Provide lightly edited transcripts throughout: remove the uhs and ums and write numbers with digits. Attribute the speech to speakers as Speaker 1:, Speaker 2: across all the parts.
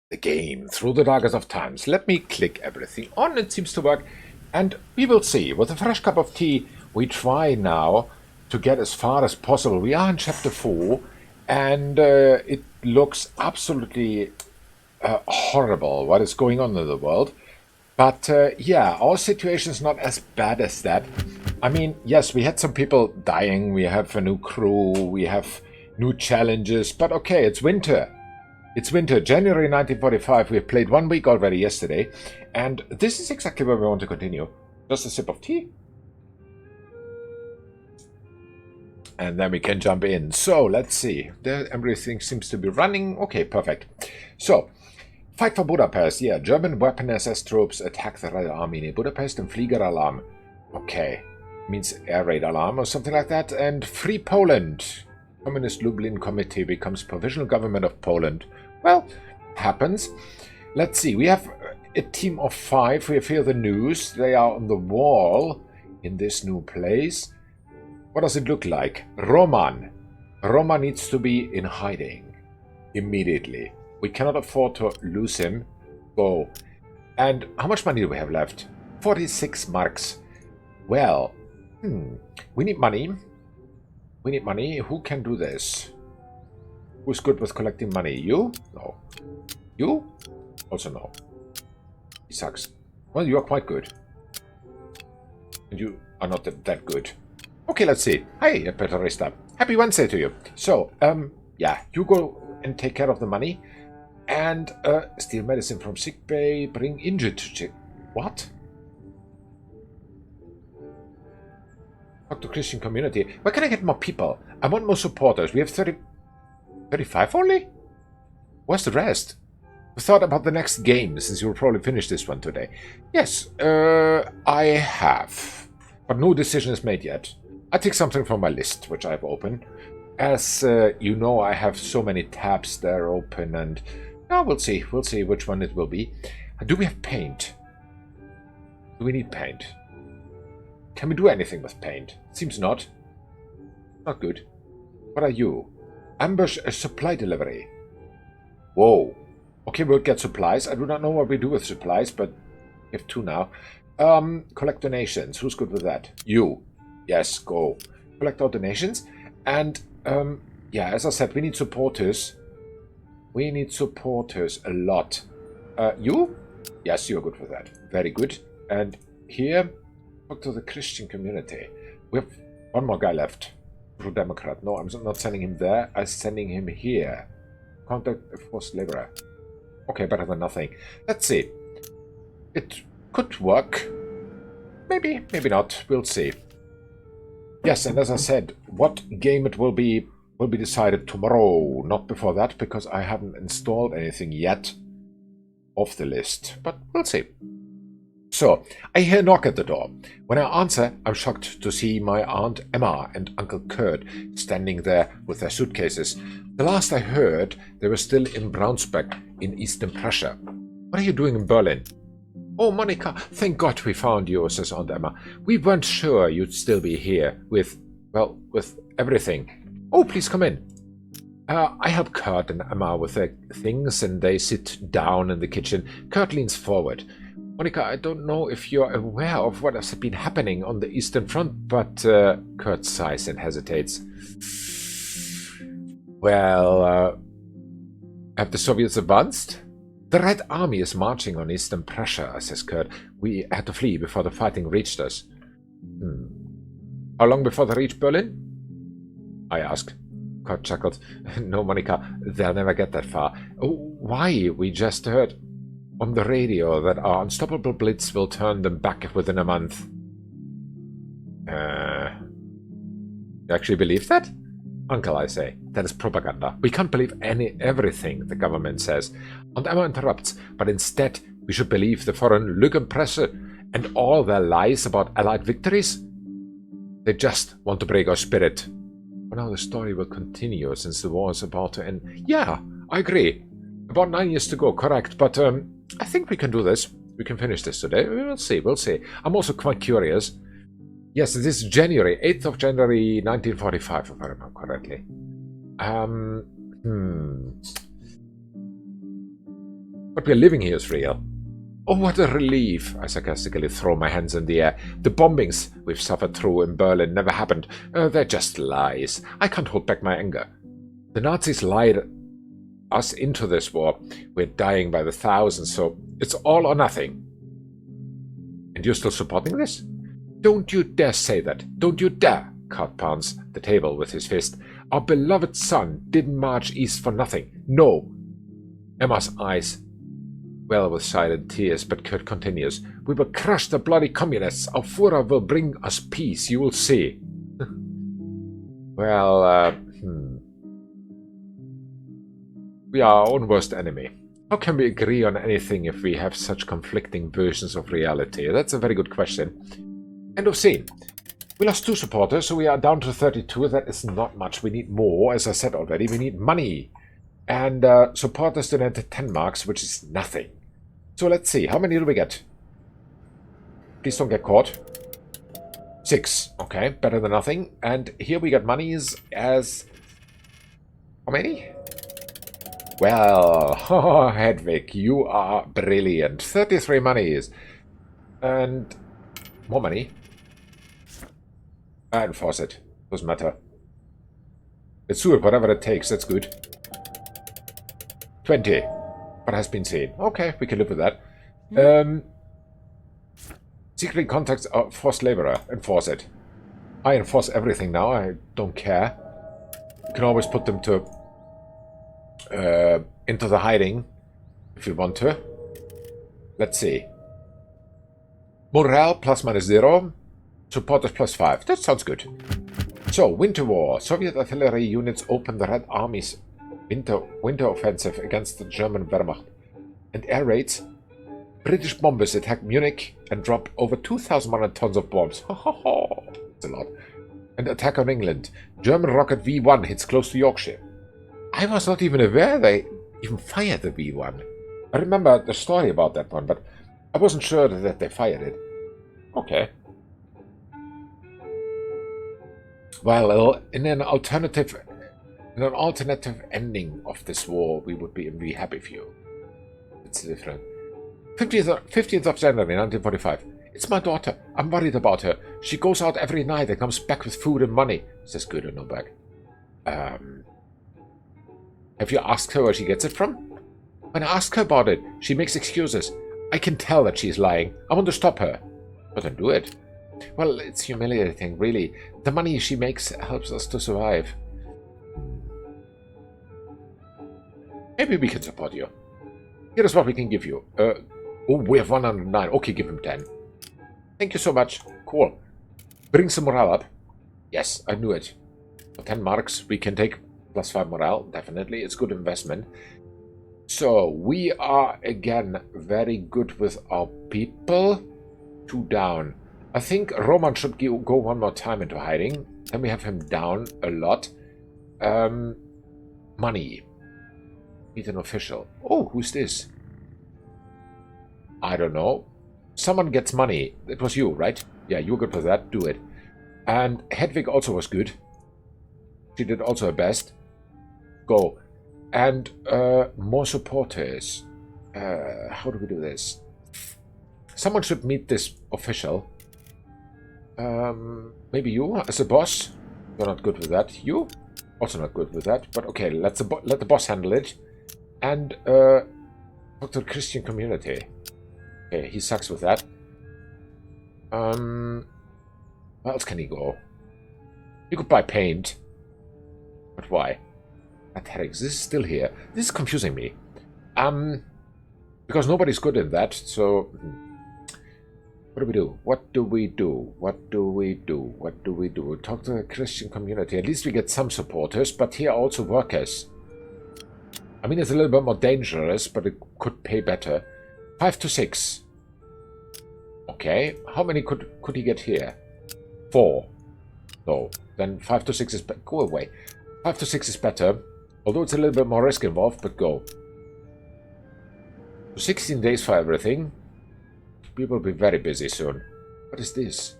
Speaker 1: the game through the darkest of times. Let me click everything on. It seems to work. And we will see. With a fresh cup of tea, we try now to get as far as possible. We are in chapter 4, and it looks absolutely horrible what is going on in the world. But yeah, our situation is not as bad as that. I mean, yes, we had some people dying. We have a new crew. We have new challenges. But okay, it's winter. It's winter, January 1945. We have played 1 week already yesterday. And this is exactly where we want to continue. Just a sip of tea. And then we can jump in. So, let's see. Everything seems to be running. Okay, perfect. So, fight for Budapest. Yeah, German weapon SS troops attack the Red Army near Budapest and Fliegeralarm. Okay, means air raid alarm or something like that. And free Poland. Communist Lublin Committee becomes provisional government of Poland. Well, happens. Let's see. We have a team of 5. We have here the news. They are on the wall in this new place. What does it look like? Roman. Roman needs to be in hiding immediately. We cannot afford to lose him. Go. And how much money do we have left? 46 marks. Well, we need money. We need money. Who can do this? Who's good with collecting money? You? No. You? Also no. He sucks. Well, you are quite good. And you are not that good. Okay, let's see. Hi, Petrista. Happy Wednesday to you. So, yeah, you go and take care of the money. And steal medicine from sickbay. Bring injured to... What? Talk to Christian community. Where can I get more people? I want more supporters. We have 35 only? Where's the rest? We thought about the next game, since you'll probably finish this one today. Yes, I have. But no decision is made yet. I take something from my list, which I've opened. As you know, I have so many tabs there open, and we'll see. We'll see which one it will be. Do we have paint? Do we need paint? Can we do anything with paint? Seems not. Not good. What are you? Ambush a supply delivery. Whoa. Okay, we'll get supplies. I do not know what we do with supplies, but we have 2 now. Collect donations. Who's good with that? You. Yes, go. Collect all donations. And, yeah, as I said, we need supporters. We need supporters a lot. You? Yes, you're good with that. Very good. And here, talk to the Christian community. We have 1 more guy left. True Democrat. No, I'm not sending him there. I'm sending him here. Contact a forced laborer. Okay, better than nothing. Let's see. It could work. Maybe, maybe not. We'll see. Yes, and as I said, what game it will be decided tomorrow. Not before that, because I haven't installed anything yet off the list. But we'll see. So, I hear a knock at the door. When I answer, I'm shocked to see my Aunt Emma and Uncle Kurt standing there with their suitcases. The last I heard, they were still in Braunschweig in Eastern Prussia. What are you doing in Berlin? Oh, Monica, thank God we found you, says Aunt Emma. We weren't sure you'd still be here with everything. Oh, please come in. I help Kurt and Emma with their things, and they sit down in the kitchen. Kurt leans forward. Monica, I don't know if you're aware of what has been happening on the Eastern Front, but Kurt sighs and hesitates. Well, have the Soviets advanced? The Red Army is marching on Eastern Prussia, says Kurt. We had to flee before the fighting reached us. How long before they reach Berlin? I ask. Kurt chuckled. No, Monica, they'll never get that far. Why? We just heard on the radio that our unstoppable blitz will turn them back within a month. You actually believe that? Uncle, I say, that is propaganda. We can't believe everything the government says. Aunt Emma interrupts, but instead we should believe the foreign Lügenpresse and all their lies about Allied victories? They just want to break our spirit. But now the story will continue since the war is about to end. Yeah, I agree. About 9 years to go, correct, but I think we can do this. We can finish this today. We'll see, we'll see. I'm also quite curious. Yes, it is January, 8th of January 1945, if I remember correctly. But we're living here is real. Oh, what a relief. I sarcastically throw my hands in the air. The bombings we've suffered through in Berlin never happened. They're just lies. I can't hold back my anger. The Nazis lied us into this war. We're dying by the thousands, so it's all or nothing. And you're still supporting this? Don't you dare say that. Don't you dare. Cart pounds the table with his fist. Our beloved son didn't march east for nothing. No. Emma's eyes well with silent tears, but Kurt continues. We will crush the bloody communists. Our Führer will bring us peace. You will see. Well, we are our own worst enemy. How can we agree on anything if we have such conflicting versions of reality? That's a very good question. End of scene. We lost 2 supporters, so we are down to 32. That is not much. We need more. As I said already, we need money. And supporters donated 10 marks, which is nothing. So let's see. How many do we get? Please don't get caught. 6. Okay, better than nothing. And here we got monies as... How many? Well, Hedwig, you are brilliant. 33 monies. And more money. And force it. Doesn't matter. Let's do it, whatever it takes. That's good. 20. What has been seen. Okay, we can live with that. Secret contacts are forced laborer. Enforce it. I enforce everything now. I don't care. You can always put them to into the hiding if you want to. Let's see. Morale plus minus 0. Supporters plus 5. That sounds good. So, Winter War. Soviet artillery units open the Red Army's winter offensive against the German Wehrmacht. And air raids. British bombers attack Munich and drop over 2,100 tons of bombs. That's a lot. And attack on England. German rocket V1 hits close to Yorkshire. I was not even aware they even fired the V1. I remember the story about that one, but I wasn't sure that they fired it. Okay. Well, in an alternative ending of this war, we would be happy for you. It's different. 15th of January, 1945. It's my daughter. I'm worried about her. She goes out every night and comes back with food and money. Is this good or no back? Have you asked her where she gets it from? When I ask her about it, she makes excuses. I can tell that she's lying. I want to stop her. But then do it. Well, it's humiliating, really. The money she makes helps us to survive. Maybe we can support you. Here is what we can give you. Oh, we have 109. Okay, give him 10. Thank you so much. Cool. Bring some morale up. Yes, I knew it. For 10 marks, we can take plus 5 morale. Definitely. It's good investment. So, we are, again, very good with our people. 2 down. I think Roman should go one more time into hiding. Then we have him down a lot. Money. Meet an official. Oh, who's this? I don't know. Someone gets money. It was you, right? Yeah, you were good for that. Do it. And Hedwig also was good. She did also her best. Go. And more supporters. How do we do this? Someone should meet this official. Maybe you as a boss. You're not good with that. You? Also not good with that. But okay, let the boss handle it. And talk to the Christian community. Okay, he sucks with that. Where else can he go? You could buy paint. But why? Athletics. This is still here. This is confusing me. Because nobody's good in that, so... What do we do? What do we do? What do we do? What do we do? Talk to the Christian community. At least we get some supporters, but here are also workers. I mean, it's a little bit more dangerous, but it could pay better. 5 to 6. Okay. How many could he get here? 4. No. Then 5 to 6 is better. Go away. 5 to 6 is better. Although it's a little bit more risk involved, but go. 16 days for everything. We will be very busy soon. What is this?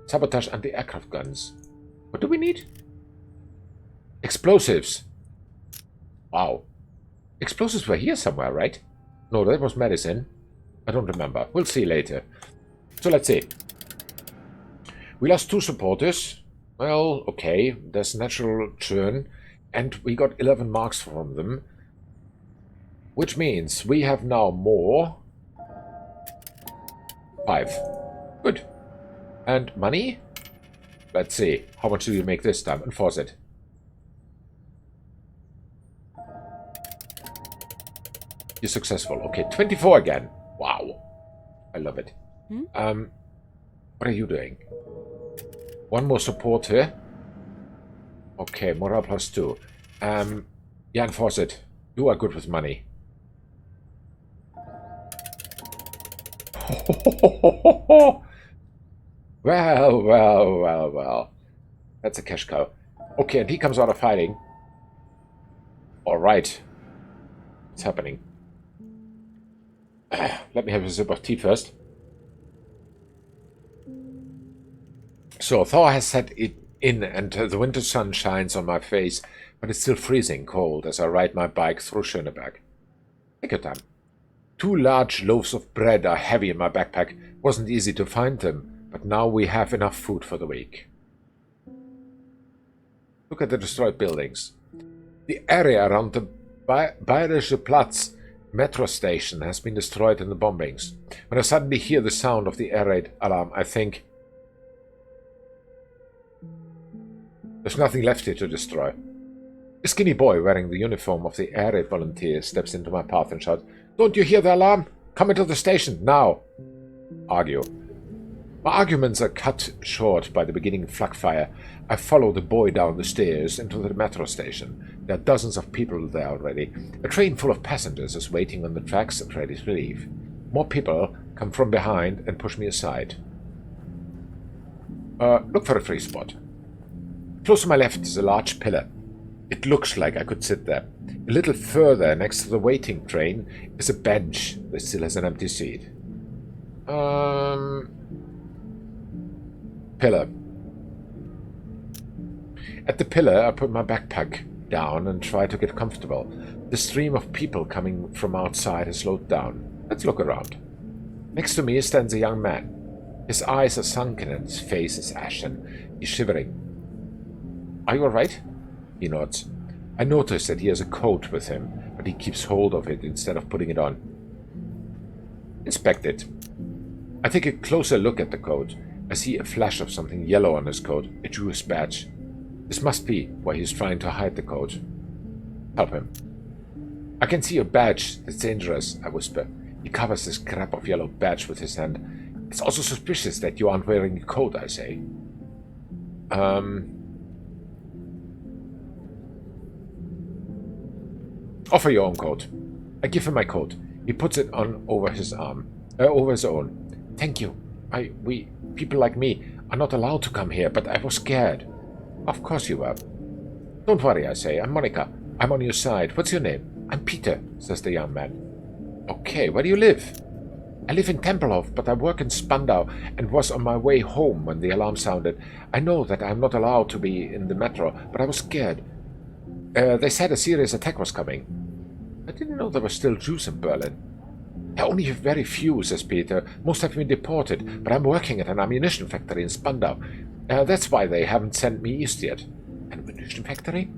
Speaker 1: Sabotage anti-aircraft guns. What do we need? Explosives. Wow. Explosives were here somewhere, right? No, that was medicine. I don't remember. We'll see later. So let's see. We lost 2 supporters. Well, okay. There's natural churn. And we got 11 marks from them. Which means we have now more. 5. Good. And money? Let's see. How much do you make this time? Enforce it. You're successful. Okay, 24 again. Wow. I love it. What are you doing? 1 more support here. Okay, morale plus 2. Yeah, enforce it. You are good with money. Well. That's a cash cow. Okay, and he comes out of hiding. Alright. What's happening? Let me have a sip of tea first. So, Thor has set it in, and the winter sun shines on my face, but it's still freezing cold as I ride my bike through Schöneberg. Take your time. 2 large loaves of bread are heavy in my backpack. Wasn't easy to find them, but now we have enough food for the week. Look at the destroyed buildings. The area around the Bayerische Platz metro station has been destroyed in the bombings. When I suddenly hear the sound of the air raid alarm, I think, there's nothing left here to destroy. A skinny boy wearing the uniform of the air raid volunteer steps into my path and shouts, "Don't you hear the alarm? Come into the station, now!" Argue. My arguments are cut short by the beginning flak fire. I follow the boy down the stairs into the metro station. There are dozens of people there already. A train full of passengers is waiting on the tracks and ready to leave. More people come from behind and push me aside. Look for a free spot. Close to my left is a large pillar. It looks like I could sit there. A little further, next to the waiting train, is a bench that still has an empty seat. Pillar. At the pillar, I put my backpack down and try to get comfortable. The stream of people coming from outside has slowed down. Let's look around. Next to me stands a young man. His eyes are sunken and his face is ashen. He's shivering. "Are you all right?" He nods. I notice that he has a coat with him, but he keeps hold of it instead of putting it on. Inspect it. I take a closer look at the coat. I see a flash of something yellow on his coat, a Jewish badge. This must be why he's trying to hide the coat. Help him. "I can see your badge. That's dangerous," I whisper. He covers this scrap of yellow badge with his hand. "It's also suspicious that you aren't wearing a coat," I say. Offer your own coat. I give him my coat. He puts it on over his arm. Over his own. "Thank you. We, people like me, are not allowed to come here, but I was scared." "Of course you were." "Don't worry," I say. "I'm Monica. I'm on your side. What's your name?" "I'm Peter," says the young man. "Okay, where do you live?" "I live in Tempelhof, but I work in Spandau and was on my way home when the alarm sounded. I know that I'm not allowed to be in the metro, but I was scared. They said a serious attack was coming." I didn't know there were still Jews in Berlin. "There are only very few," says Peter. "Most have been deported, but I'm working at an ammunition factory in Spandau. That's why they haven't sent me east yet." "An ammunition factory?"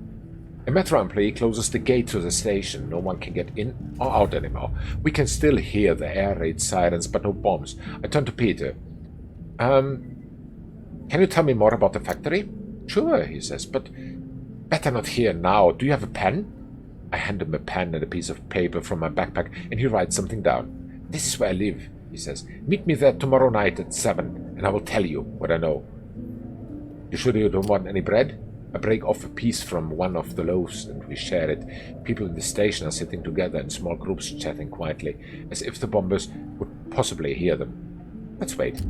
Speaker 1: A metro employee closes the gate to the station. No one can get in or out anymore. We can still hear the air raid sirens, but no bombs. I turn to Peter. Can you tell me more about the factory?" "Sure," he says, "but better not here now. Do you have a pen?" I hand him a pen and a piece of paper from my backpack, and he writes something down. "This is where I live," he says. "Meet me there tomorrow night at 7, and I will tell you what I know." "You sure you don't want any bread?" I break off a piece from one of the loaves, and we share it. People in the station are sitting together in small groups, chatting quietly, as if the bombers would possibly hear them. Let's wait.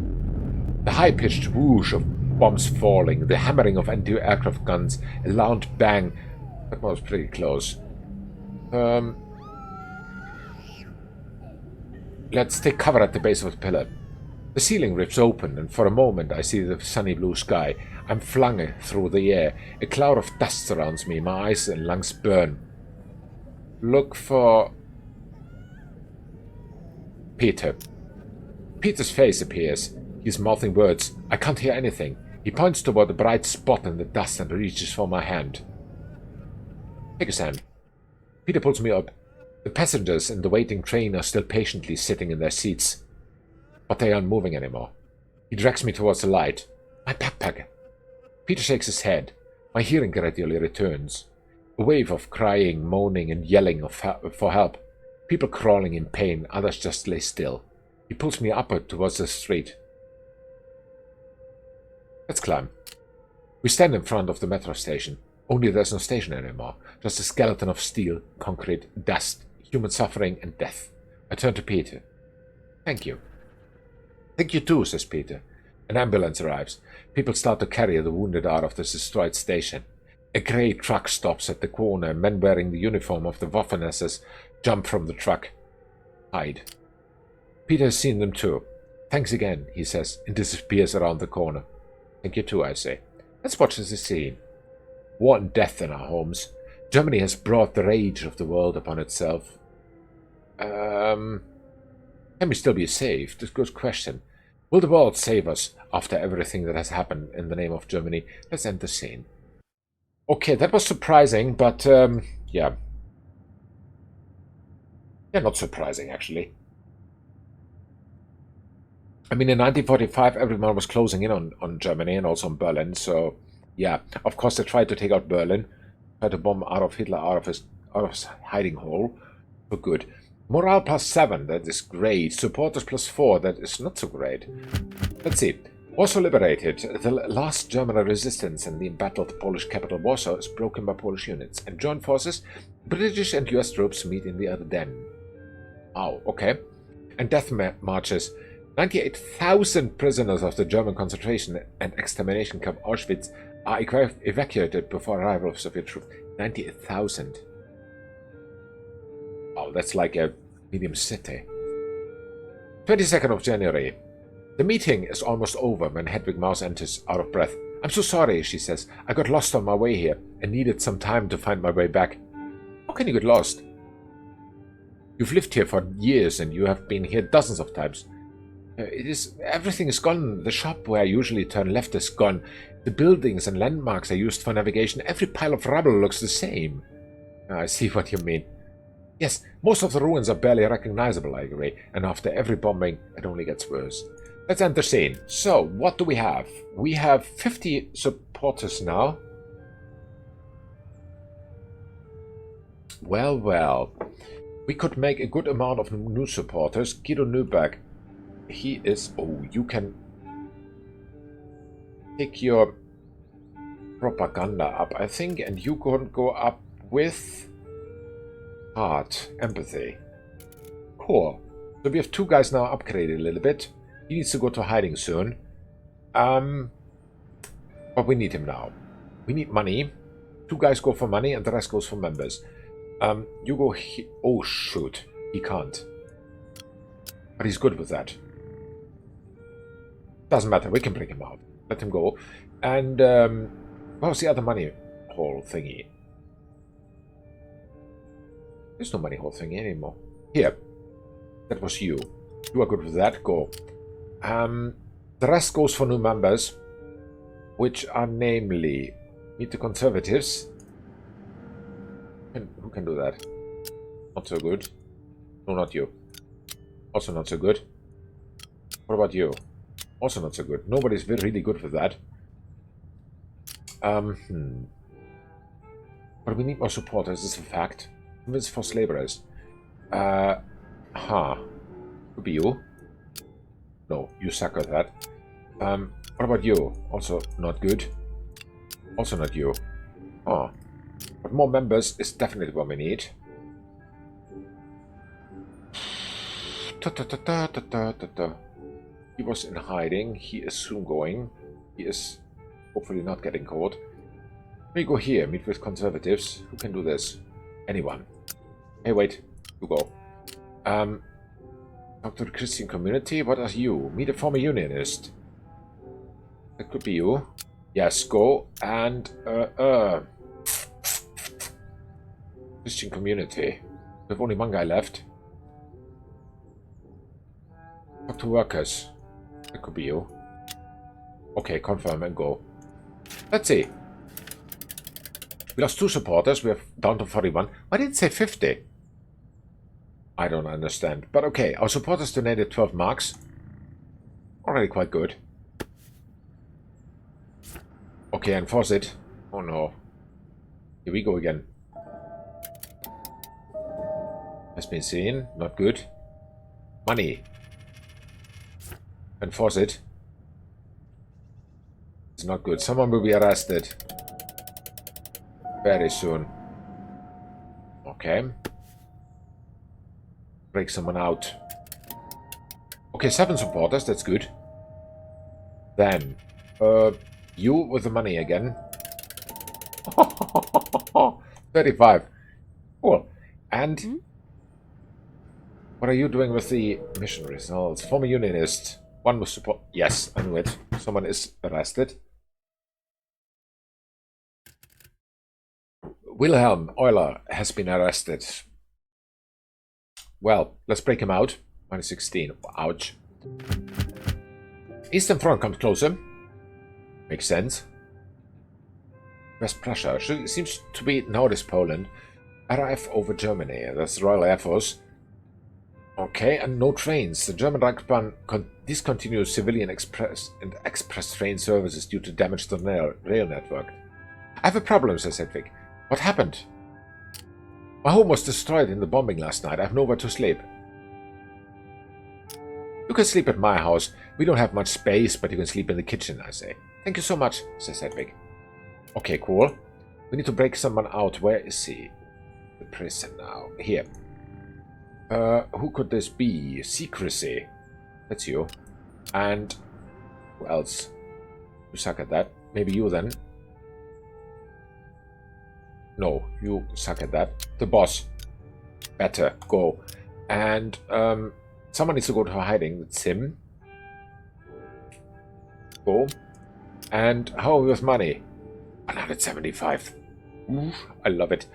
Speaker 1: The high-pitched whoosh of bombs falling, the hammering of anti-aircraft guns, a loud bang. That was pretty close. Let's take cover at the base of the pillar. The ceiling rips open, and for a moment I see the sunny blue sky. I'm flung through the air. A cloud of dust surrounds me. My eyes and lungs burn. Look for... Peter. Peter's face appears. He's mouthing words. I can't hear anything. He points toward a bright spot in the dust and reaches for my hand. Take his hand. Peter pulls me up. The passengers in the waiting train are still patiently sitting in their seats, but they aren't moving anymore. He drags me towards the light. My backpack. Peter shakes his head. My hearing gradually returns. A wave of crying, moaning, and yelling for help. People crawling in pain, others just lay still. He pulls me upward towards the street. Let's climb. We stand in front of the metro station. Only there's no station anymore. Just a skeleton of steel, concrete, dust, human suffering, and death. I turn to Peter. Thank you. Thank you too, says Peter. An ambulance arrives. People start to carry the wounded out of the destroyed station. A grey truck stops at the corner. Men wearing the uniform of the Waffen-SS jump from the truck. Hide. Peter has seen them too. Thanks again, he says, and disappears around the corner. Thank you too, I say. Let's watch the scene. War and death in our homes. Germany has brought the rage of the world upon itself. Can we still be saved? That's a good question. Will the world save us after everything that has happened in the name of Germany? Let's end the scene. Okay, that was surprising, but yeah. Yeah, not surprising, actually. I mean, in 1945, everyone was closing in on Germany and also on Berlin, so yeah. Of course, they tried to take out Berlin, tried to bomb Hitler out of his hiding hole for good. Morale +7, that is great. Supporters +4, that is not so great. Let's see. Warsaw liberated. The last German resistance in the embattled Polish capital Warsaw is broken by Polish units. And joint forces, British and US troops meet in the Ardennes. Oh, okay. And death marches. 98,000 prisoners of the German concentration and extermination camp Auschwitz are evacuated before arrival of Soviet troops. 98,000. Oh, that's like a medium city. 22nd of January. The meeting is almost over when Hedwig Maus enters, out of breath. I'm so sorry, she says. I got lost on my way here and needed some time to find my way back. How can you get lost? You've lived here for years and you have been here dozens of times. Everything is gone. The shop where I usually turn left is gone. The buildings and landmarks I used for navigation, every pile of rubble looks the same. I see what you mean. Yes, most of the ruins are barely recognizable, I agree, and after every bombing, it only gets worse. Let's end the scene. So, what do we have? We have 50 supporters now. Well, well. We could make a good amount of new supporters. Guido Newberg. He is... Oh, you can pick your propaganda up, I think, and you can go up with heart, empathy. Cool. So we have two guys now upgraded a little bit. He needs to go to hiding soon. But we need him now. We need money. Two guys go for money and the rest goes for members. You go oh, shoot. He can't. But he's good with that. Doesn't matter. We can bring him out. Let him go. And, what was the other money hole thingy? There's no money hole thingy anymore. Here. That was you. You are good with that. Go. The rest goes for new members, which are namely meet the conservatives. Who can do that? Not so good. No, not you. Also not so good. What about you? Also not so good. Nobody's really good with that. But we need more supporters, this is a fact. Convince forced laborers. Could be you. No, you suck at that. What about you? Also not good. Also not you. Oh. But more members is definitely what we need. He was in hiding. He is soon going. He is hopefully not getting caught. We go here. Meet with conservatives. Who can do this? Anyone. Hey, wait. You go. Talk to the Christian community. What are you? Meet a former unionist. That could be you. Yes, go. And, Christian community. We have only one guy left. Talk to workers. That could be you. Okay, confirm and go. Let's see. We lost 2 supporters. We are down to 41. Why did it say 50? I don't understand. But okay, our supporters donated 12 marks. Already quite good. Okay, enforce it. Oh no. Here we go again. Has been seen. Not good. Money. Enforce it. It's not good. Someone will be arrested. Very soon. Okay. Break someone out. Okay, 7 supporters. That's good. Then, you with the money again. 35. Cool. And what are you doing with the mission results? Former unionist. 1 was support. Yes, I knew it. Someone is arrested. Wilhelm Euler has been arrested. Well, let's break him out. -16. Ouch. Eastern Front comes closer. Makes sense. West Prussia seems to be nowadays Poland. RAF over Germany. That's the Royal Air Force. Okay, and no trains. The German Reichsbahn discontinues civilian express and express train services due to damage to the rail network. I have a problem, says Hedwig. What happened? My home was destroyed in the bombing last night. I have nowhere to sleep. You can sleep at my house. We don't have much space, but you can sleep in the kitchen, I say. Thank you so much, says Hedwig. Okay, cool. We need to break someone out. Where is he? The prison now. Here. Who could this be? Secrecy. That's you. And who else? You suck at that. Maybe you then. No, you suck at that. The boss. Better. Go. And someone needs to go to hiding. It's him. Go. And how are we with money? 175. Ooh, I love it.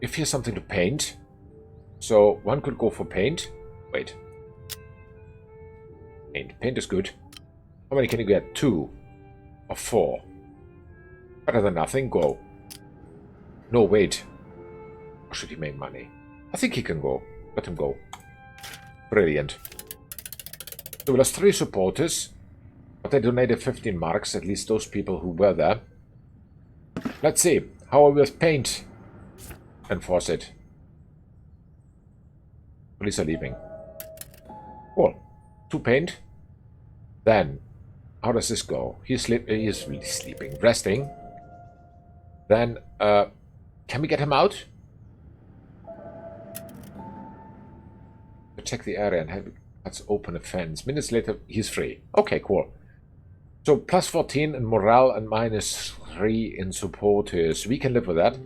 Speaker 1: If here's something to paint. So one could go for paint. Wait. Paint. Paint is good. How many can you get? 2 or 4. Better than nothing. Go. No, wait. Or should he make money? I think he can go. Let him go. Brilliant. So we lost 3 supporters. But they donated 15 marks. At least those people who were there. Let's see. How are we with paint? Enforce it. Police are leaving. Cool. 2 paint. Then, how does this go? He is really sleeping. Resting. Then, can we get him out? Check the area and let's open a fence. Minutes later, he's free. Okay, cool. So, plus 14 in morale and -3 in supporters. We can live with that.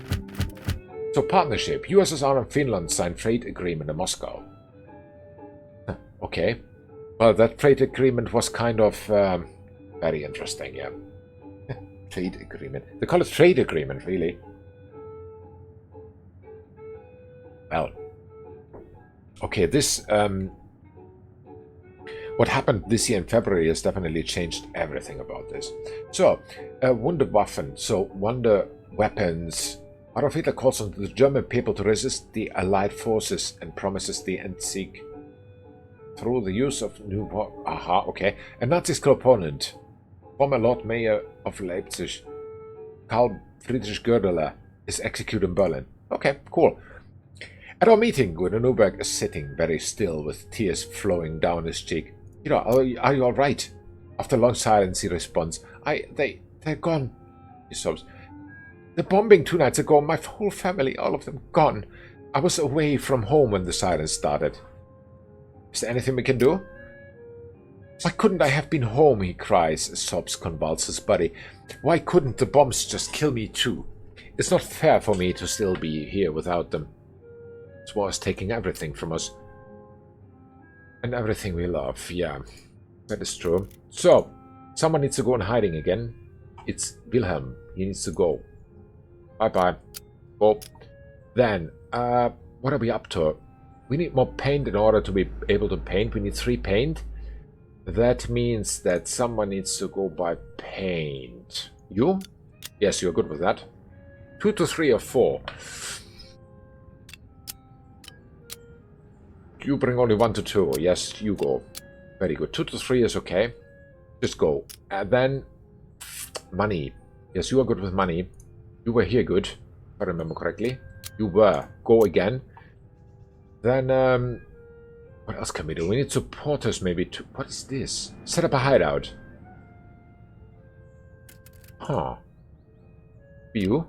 Speaker 1: So, partnership. USSR and Finland signed trade agreement in Moscow. Okay. Well, that trade agreement was kind of very interesting, yeah. Trade agreement. They call it trade agreement, really. Well. Okay, this... what happened this year in February has definitely changed everything about this. So, Wunderwaffen, so wonder weapons. Adolf Hitler calls on the German people to resist the Allied forces and promises the Endsieg through the use of new... Aha, okay. A Nazi opponent, former Lord Mayor of Leipzig, Karl Friedrich Goerdeler, is executed in Berlin. Okay, cool. At our meeting, Gunnar Newberg is sitting very still with tears flowing down his cheek. You know, are you all right? After a long silence, he responds, they're gone, he sobs. The bombing 2 nights ago, my whole family, all of them gone. I was away from home when the silence started. Is there anything we can do? Why couldn't I have been home, he cries as sobs convulse his body. Why couldn't the bombs just kill me too? It's not fair for me to still be here without them. This war is taking everything from us. And everything we love, yeah. That is true. So, someone needs to go in hiding again. It's Wilhelm. He needs to go. Bye-bye. Go. Then, what are we up to? We need more paint in order to be able to paint. We need 3 paint. That means that someone needs to go buy paint. You? Yes, you're good with that. 2 to 3 or 4. You bring only 1 to 2. Yes, you go. Very good. 2 to 3 is okay. Just go. And then money. Yes, you are good with money. You were here good, if I remember correctly. You were. Go again. Then, what else can we do? We need supporters maybe to... What is this? Set up a hideout. Huh. You?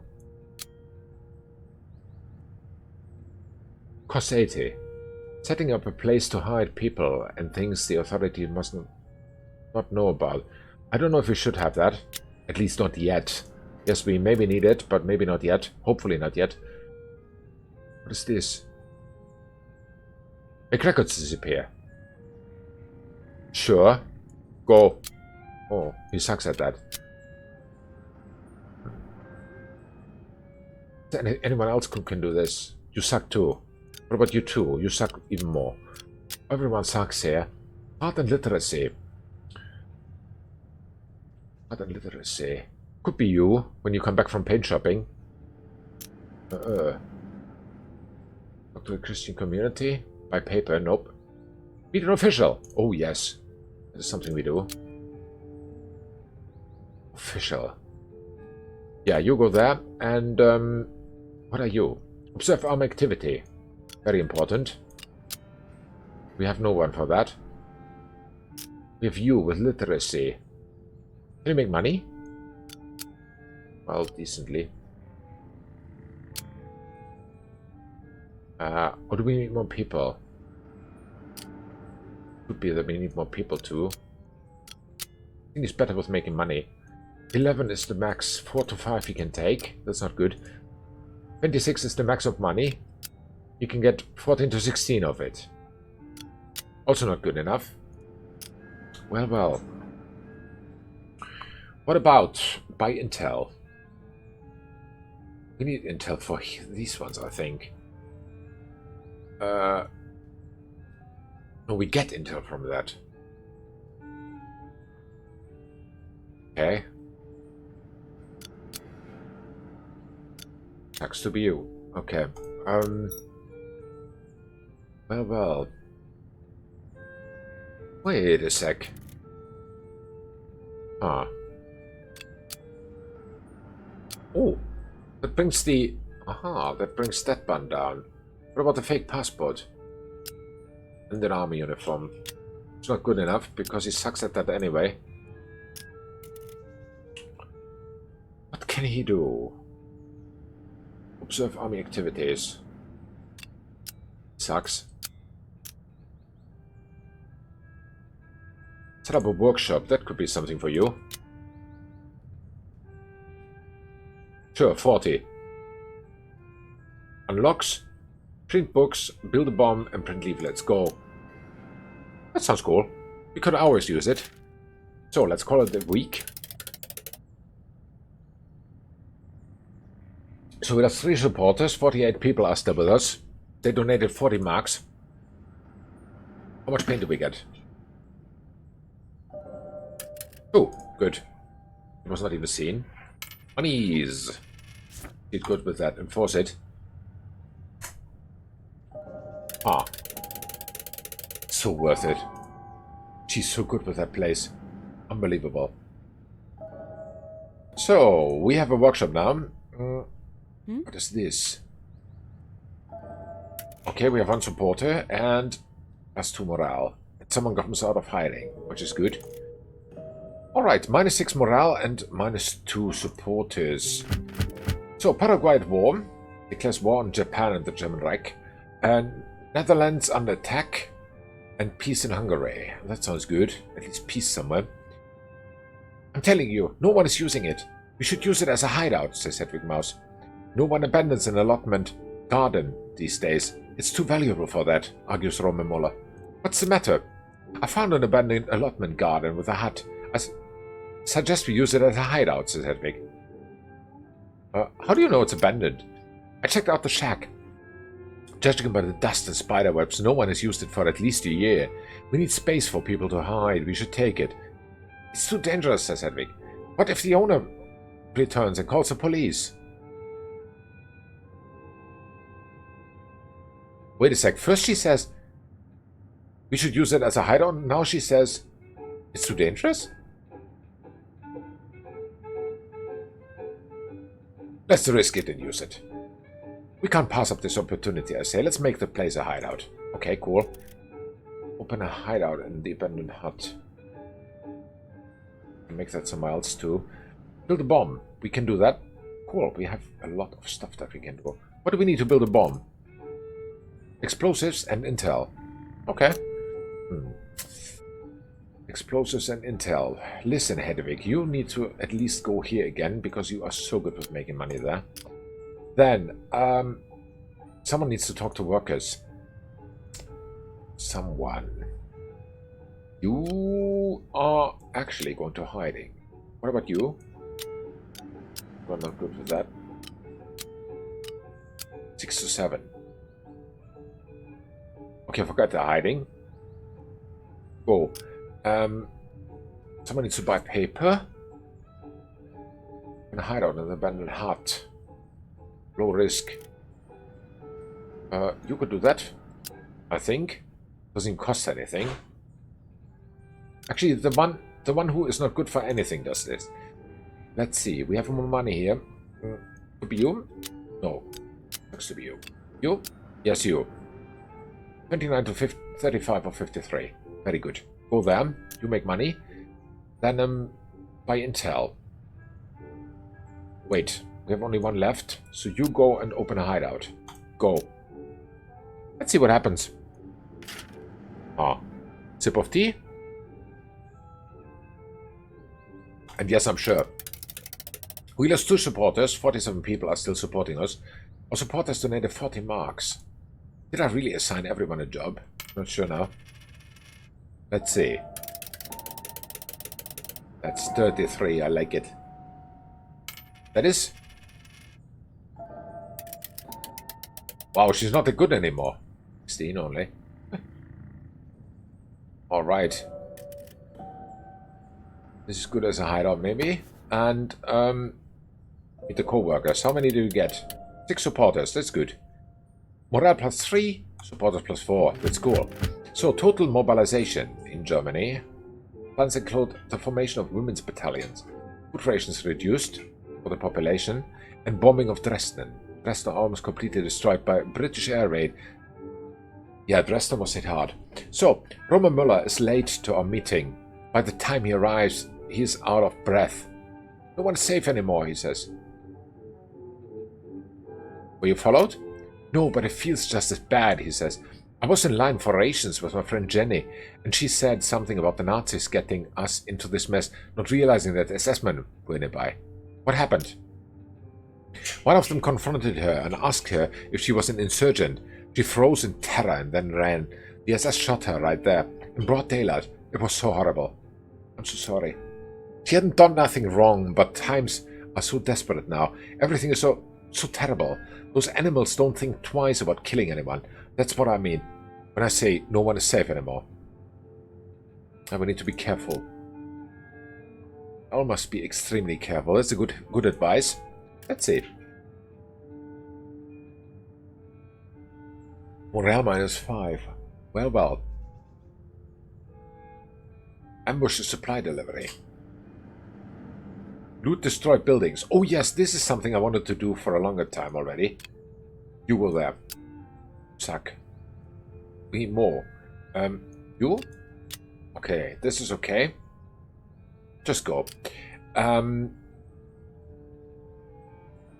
Speaker 1: Cost 80. Setting up a place to hide people and things the authority must not know about. I don't know if we should have that. At least not yet. Yes, we maybe need it, but maybe not yet. Hopefully not yet. What is this? Make records disappear. Sure. Go. Oh, he sucks at that. Is there anyone else who can do this? You suck too. What about you two? You suck even more. Everyone sucks here. Art and literacy. Art and literacy. Could be you when you come back from paint shopping. Talk to the Christian community. By paper. Nope. Meet an official. Oh yes. That is something we do. Official. Yeah, you go there. And what are you? Observe arm activity. Very important. We have no one for that. We have you with literacy. Can you make money? Well, decently. Or do we need more people? Could be that we need more people too. I think he's better with making money. 11 is the max. 4 to 5 he can take. That's not good. 26 is the max of money. You can get 14 to 16 of it. Also not good enough. Well, well. What about buy intel? We need intel for these ones, I think. No, we get intel from that. Okay. Sucks to be you. Okay. Well, well. Wait a sec. Ah. Oh. That brings the... Aha, that brings that band down. What about the fake passport? And an army uniform. It's not good enough, because he sucks at that anyway. What can he do? Observe army activities. Sucks. Set up a workshop. That could be something for you. Sure, 40. Unlocks. Print books, build a bomb, and print leaflets. Go. That sounds cool. We could always use it. So, let's call it a week. So we have 3 supporters. 48 people are still with us. They donated 40 marks. How much paint do we get? Oh, good. It was not even seen. Monies. Did good with that. Enforce it. Ah. So worth it. She's so good with that place. Unbelievable. So, we have a workshop now. What is this? Okay, we have 1 supporter and +2 morale. And someone comes out of hiding, which is good. Alright, -6 morale and -2 supporters. So, Paraguay at war. Declares war on Japan and the German Reich. And Netherlands under attack. And peace in Hungary. That sounds good. At least peace somewhere. I'm telling you, no one is using it. We should use it as a hideout, says Hedwig Maus. No one abandons an allotment garden these days. It's too valuable for that, argues Roman Muller. What's the matter? I found an abandoned allotment garden with a hut. I suggest we use it as a hideout, says Hedwig. How do you know it's abandoned? I checked out the shack. Judging by the dust and spiderwebs, no one has used it for at least a year. We need space for people to hide. We should take it. It's too dangerous, says Hedwig. What if the owner returns and calls the police? Wait a sec. First she says we should use it as a hideout. Now she says it's too dangerous? Let's risk it and use it. We can't pass up this opportunity, I say. Let's make the place a hideout. Okay, cool. Open a hideout in the abandoned hut. Make that somewhere else too. Build a bomb. We can do that. Cool. We have a lot of stuff that we can do. What do we need to build a bomb? Explosives and intel. Okay. Explosives and intel. Listen, Hedwig, you need to at least go here again because you are so good with making money there. Then, someone needs to talk to workers. Someone. You are actually going to hiding. What about you? I'm not good with that. 6 to 7. Okay, I forgot the hiding. Go. Someone needs to buy paper. And hide out in an abandoned hut. Low risk. You could do that, I think. Doesn't even cost anything. Actually, the one who is not good for anything does this. Let's see. We have more money here. Could be you? No. Looks to be you. You? Yes, you. 29 to 50, 35 or 53. Very good. Go there. You make money. Then buy intel. Wait. We have only one left. So you go and open a hideout. Go. Let's see what happens. Ah. Sip of tea. And yes, I'm sure. We lost 2 supporters. 47 people are still supporting us. Our supporters donated 40 marks. Did I really assign everyone a job? Not sure now. Let's see. That's 33. I like it. That is... Wow, she's not that good anymore. 16 only. Alright. This is good as a hideout, maybe. And, meet the co-workers. How many do you get? 6 supporters. That's good. Morale plus 3. Supporters plus 4. That's cool. So, total mobilization in Germany. Plans include the formation of women's battalions. Food rations reduced for the population. And bombing of Dresden. Dresden almost completely destroyed by British air raid. Yeah, Dresden was hit hard. So, Roman Müller is late to our meeting. By the time he arrives, he is out of breath. No one's safe anymore, he says. Were you followed? No, but it feels just as bad, he says. I was in line for rations with my friend Jenny, and she said something about the Nazis getting us into this mess, not realizing that SS men were nearby. What happened? One of them confronted her and asked her if she was an insurgent. She froze in terror and then ran. The SS shot her right there, in broad daylight. It was so horrible. I'm so sorry. She hadn't done nothing wrong, but times are so desperate now. Everything is so terrible. Those animals don't think twice about killing anyone. That's what I mean when I say no one is safe anymore. And we need to be careful. I must be extremely careful. That's a good advice. Let's see. Morale minus 5. Well. Ambush a supply delivery. Loot destroyed buildings. Oh yes, this is something I wanted to do for a longer time already. You were there. Suck. We need more. You? Okay, this is okay. Just go.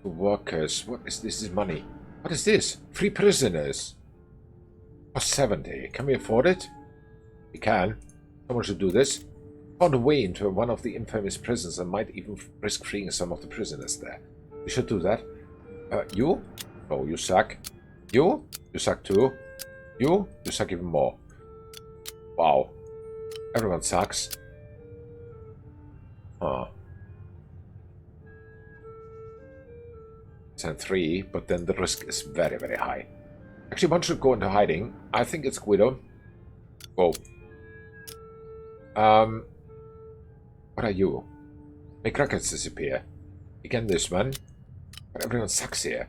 Speaker 1: Workers. What is this? This is money. What is this? Free prisoners. For 70. Can we afford it? We can. Someone should do this. Found a way into one of the infamous prisons and might even risk freeing some of the prisoners there. We should do that. You? Oh, you suck. You? You suck too. You? You suck even more. Wow. Everyone sucks. Huh. 3, but then the risk is very, very high. Actually, one should go into hiding. I think it's Guido. Go. What are you? Make records disappear. Again, this one. But everyone sucks here.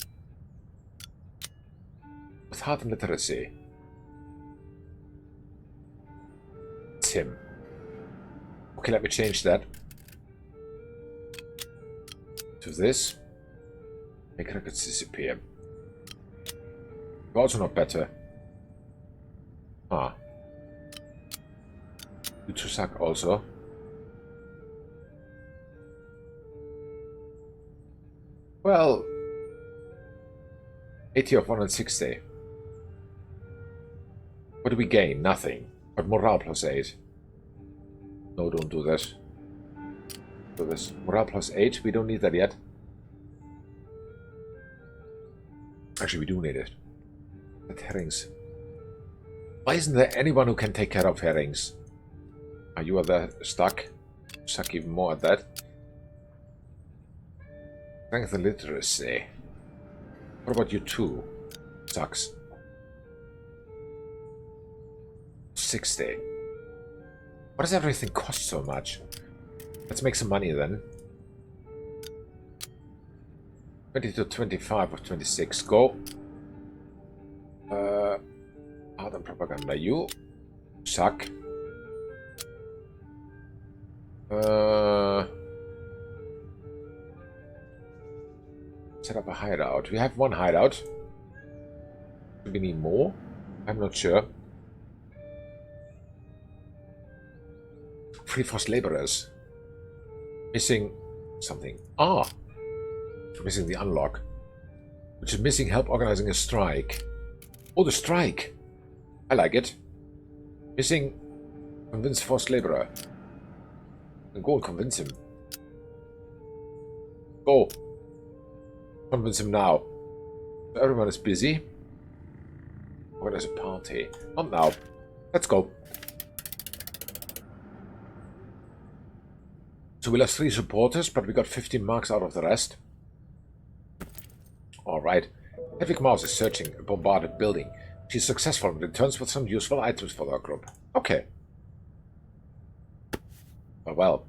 Speaker 1: With heart and literacy. It's him. Okay, let me change that to this. Make records disappear. Also not better. Ah. You two suck also. Well, 80 of 160. What do we gain? Nothing. But morale plus 8. No, don't do this. Do this. Morale plus 8. We don't need that yet. Actually, we do need it. But herrings. Why isn't there anyone who can take care of herrings? Are you there stuck? Suck even more at that. Strength and literacy. What about you two? Sucks. 60. Why does everything cost so much? Let's make some money then. 20 to 25 of 26. Go. Art and propaganda. You suck. Set up a hideout. We have one hideout. Do we need more? I'm not sure. Free forced laborers. Missing something. Ah! We're missing the unlock. Which is missing help organizing a strike. Oh, the strike! I like it. Missing convince forced laborer. And go and convince him. Go! Convince him now. Everyone is busy. Organize a party. Not now. Let's go. So we lost 3 supporters, but we got 15 marks out of the rest. Alright. Hedwig Maus is searching a bombarded building. She's successful and returns with some useful items for our group. Okay. Well.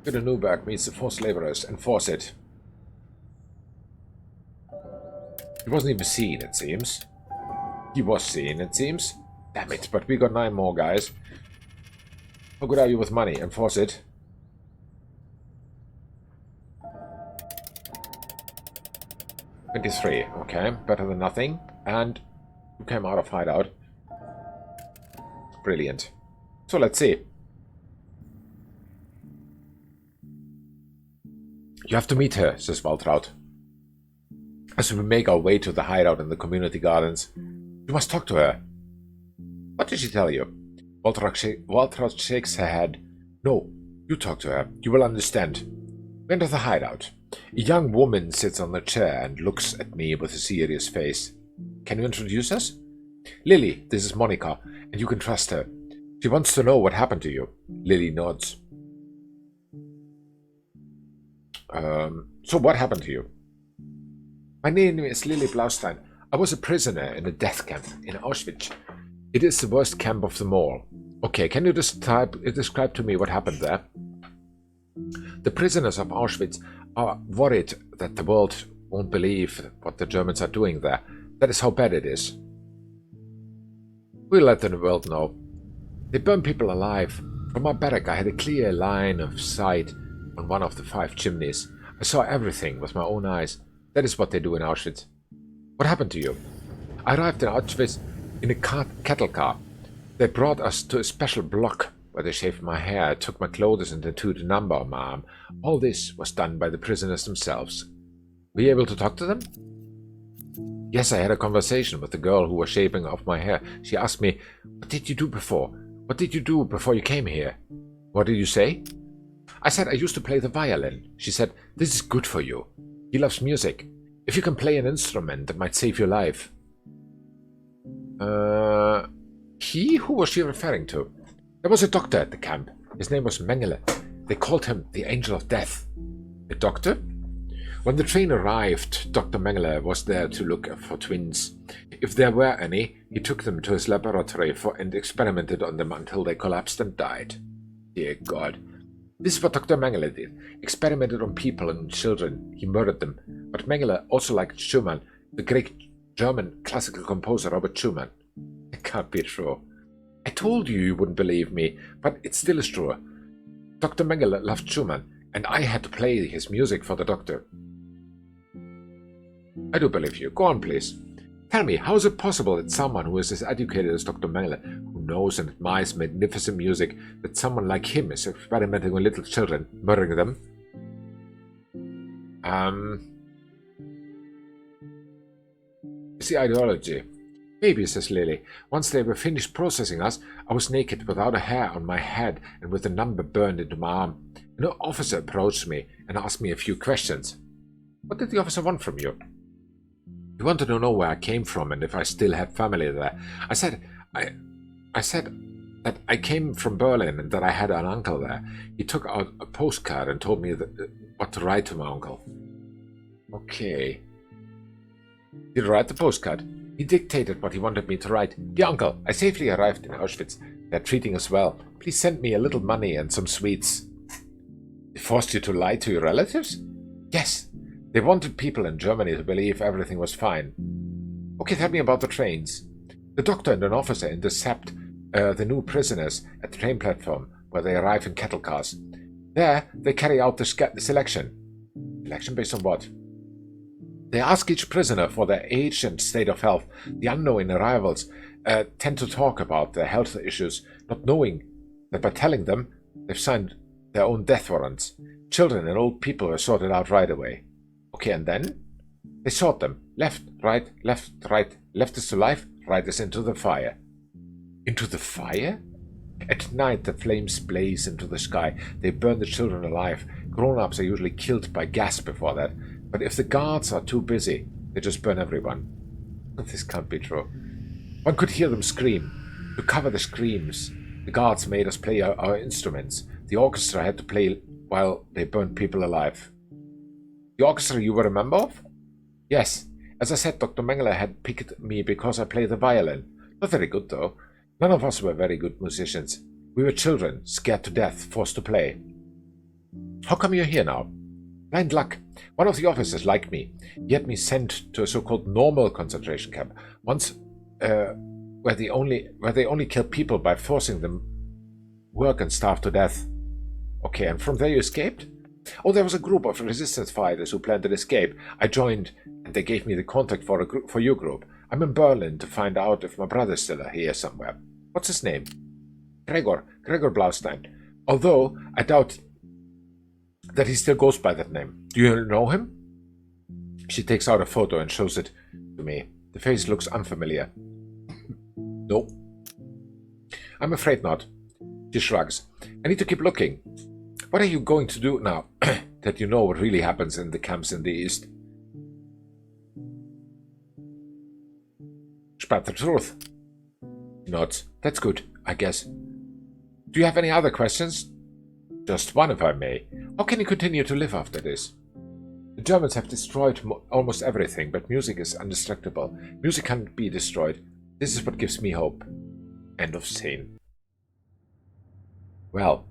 Speaker 1: Gunnar Newberg meets the forced laborers. Enforce it. He wasn't even seen, it seems. He was seen, it seems. Damn it, but we got 9 more guys. How good are you with money? Enforce it. $23. Okay, better than nothing. And you came out of hideout. Brilliant. So let's see. You have to meet her, says Waltraud. As we make our way to the hideout in the community gardens, you must talk to her. What did she tell you? Waltraud shakes her head. No, you talk to her. You will understand. We enter the hideout. A young woman sits on the chair and looks at me with a serious face. Can you introduce us? Lily, this is Monica, and you can trust her. She wants to know what happened to you. Lily nods. So what happened to you? My name is Lily Blaustein. I was a prisoner in a death camp in Auschwitz. It is the worst camp of them all. Okay, can you describe to me what happened there? The prisoners of Auschwitz are worried that the world won't believe what the Germans are doing there. That is how bad it is. We'll let the world know. They burn people alive. From my barrack I had a clear line of sight on one of the 5 chimneys. I saw everything with my own eyes. That is what they do in Auschwitz. What happened to you? I arrived in Auschwitz in a cattle car. They brought us to a special block where they shaved my hair, took my clothes and tattooed a number on my arm. All this was done by the prisoners themselves. Were you able to talk to them? Yes, I had a conversation with the girl who was shaving off my hair. She asked me, what did you do before? What did you do before you came here? What did you say? I said I used to play the violin. She said, this is good for you. He loves music. If you can play an instrument, that might save your life. He? Who was she referring to? There was a doctor at the camp. His name was Mengele. They called him the Angel of Death. A doctor? When the train arrived, Dr. Mengele was there to look for twins. If there were any, he took them to his laboratory and experimented on them until they collapsed and died. Dear God. This is what Dr. Mengele did. Experimented on people and children. He murdered them. But Mengele also liked Schumann, the great German classical composer Robert Schumann. It can't be true. I told you you wouldn't believe me, but it still is true. Dr. Mengele loved Schumann, and I had to play his music for the doctor. I do believe you. Go on, please. Tell me, how is it possible that someone who is as educated as Dr. Mengele, who knows and admires magnificent music, that someone like him is experimenting on little children, murdering them? It's the ideology. Maybe, says Lily. Once they were finished processing us, I was naked without a hair on my head and with a number burned into my arm. An officer approached me and asked me a few questions. What did the officer want from you? He wanted to know where I came from and if I still had family there. I said that I came from Berlin and that I had an uncle there. He took out a postcard and told me what to write to my uncle. Okay. Did he write the postcard? He dictated what he wanted me to write. Dear uncle, I safely arrived in Auschwitz. They're treating us well. Please send me a little money and some sweets. They forced you to lie to your relatives? Yes. They wanted people in Germany to believe everything was fine. Okay, tell me about the trains. The doctor and an officer intercept the new prisoners at the train platform, where they arrive in cattle cars. There, they carry out the selection. Selection based on what? They ask each prisoner for their age and state of health. The unknown arrivals tend to talk about their health issues, not knowing that by telling them, they've signed their own death warrants. Children and old people were sorted out right away. Okay, and then? They sort them. Left, right, left, right. Left is to life, right is into the fire. Into the fire? At night the flames blaze into the sky. They burn the children alive. Grown-ups are usually killed by gas before that. But if the guards are too busy, they just burn everyone. This can't be true. One could hear them scream. To cover the screams, the guards made us play our instruments. The orchestra had to play while they burned people alive. The orchestra you were a member of? Yes. As I said, Dr. Mengele had picked me because I played the violin. Not very good, though. None of us were very good musicians. We were children, scared to death, forced to play. How come you're here now? Blind luck. One of the officers liked me. He had me sent to a so-called normal concentration camp. Once, where they only kill people by forcing them work and starve to death. Okay, and from there you escaped? Oh, there was a group of resistance fighters who planned an escape. I joined, and they gave me the contact for your group. I'm in Berlin to find out if my brother's still here somewhere. What's his name? Gregor Blaustein. Although I doubt that he still goes by that name. Do you know him? She takes out a photo and shows it to me. The face looks unfamiliar. No. I'm afraid not. She shrugs. I need to keep looking. What are you going to do now that you know what really happens in the camps in the East? Spread the truth. Nods. That's good, I guess. Do you have any other questions? Just one, if I may. How can you continue to live after this? The Germans have destroyed almost everything, but music is indestructible. Music can't be destroyed. This is what gives me hope. End of scene. Well,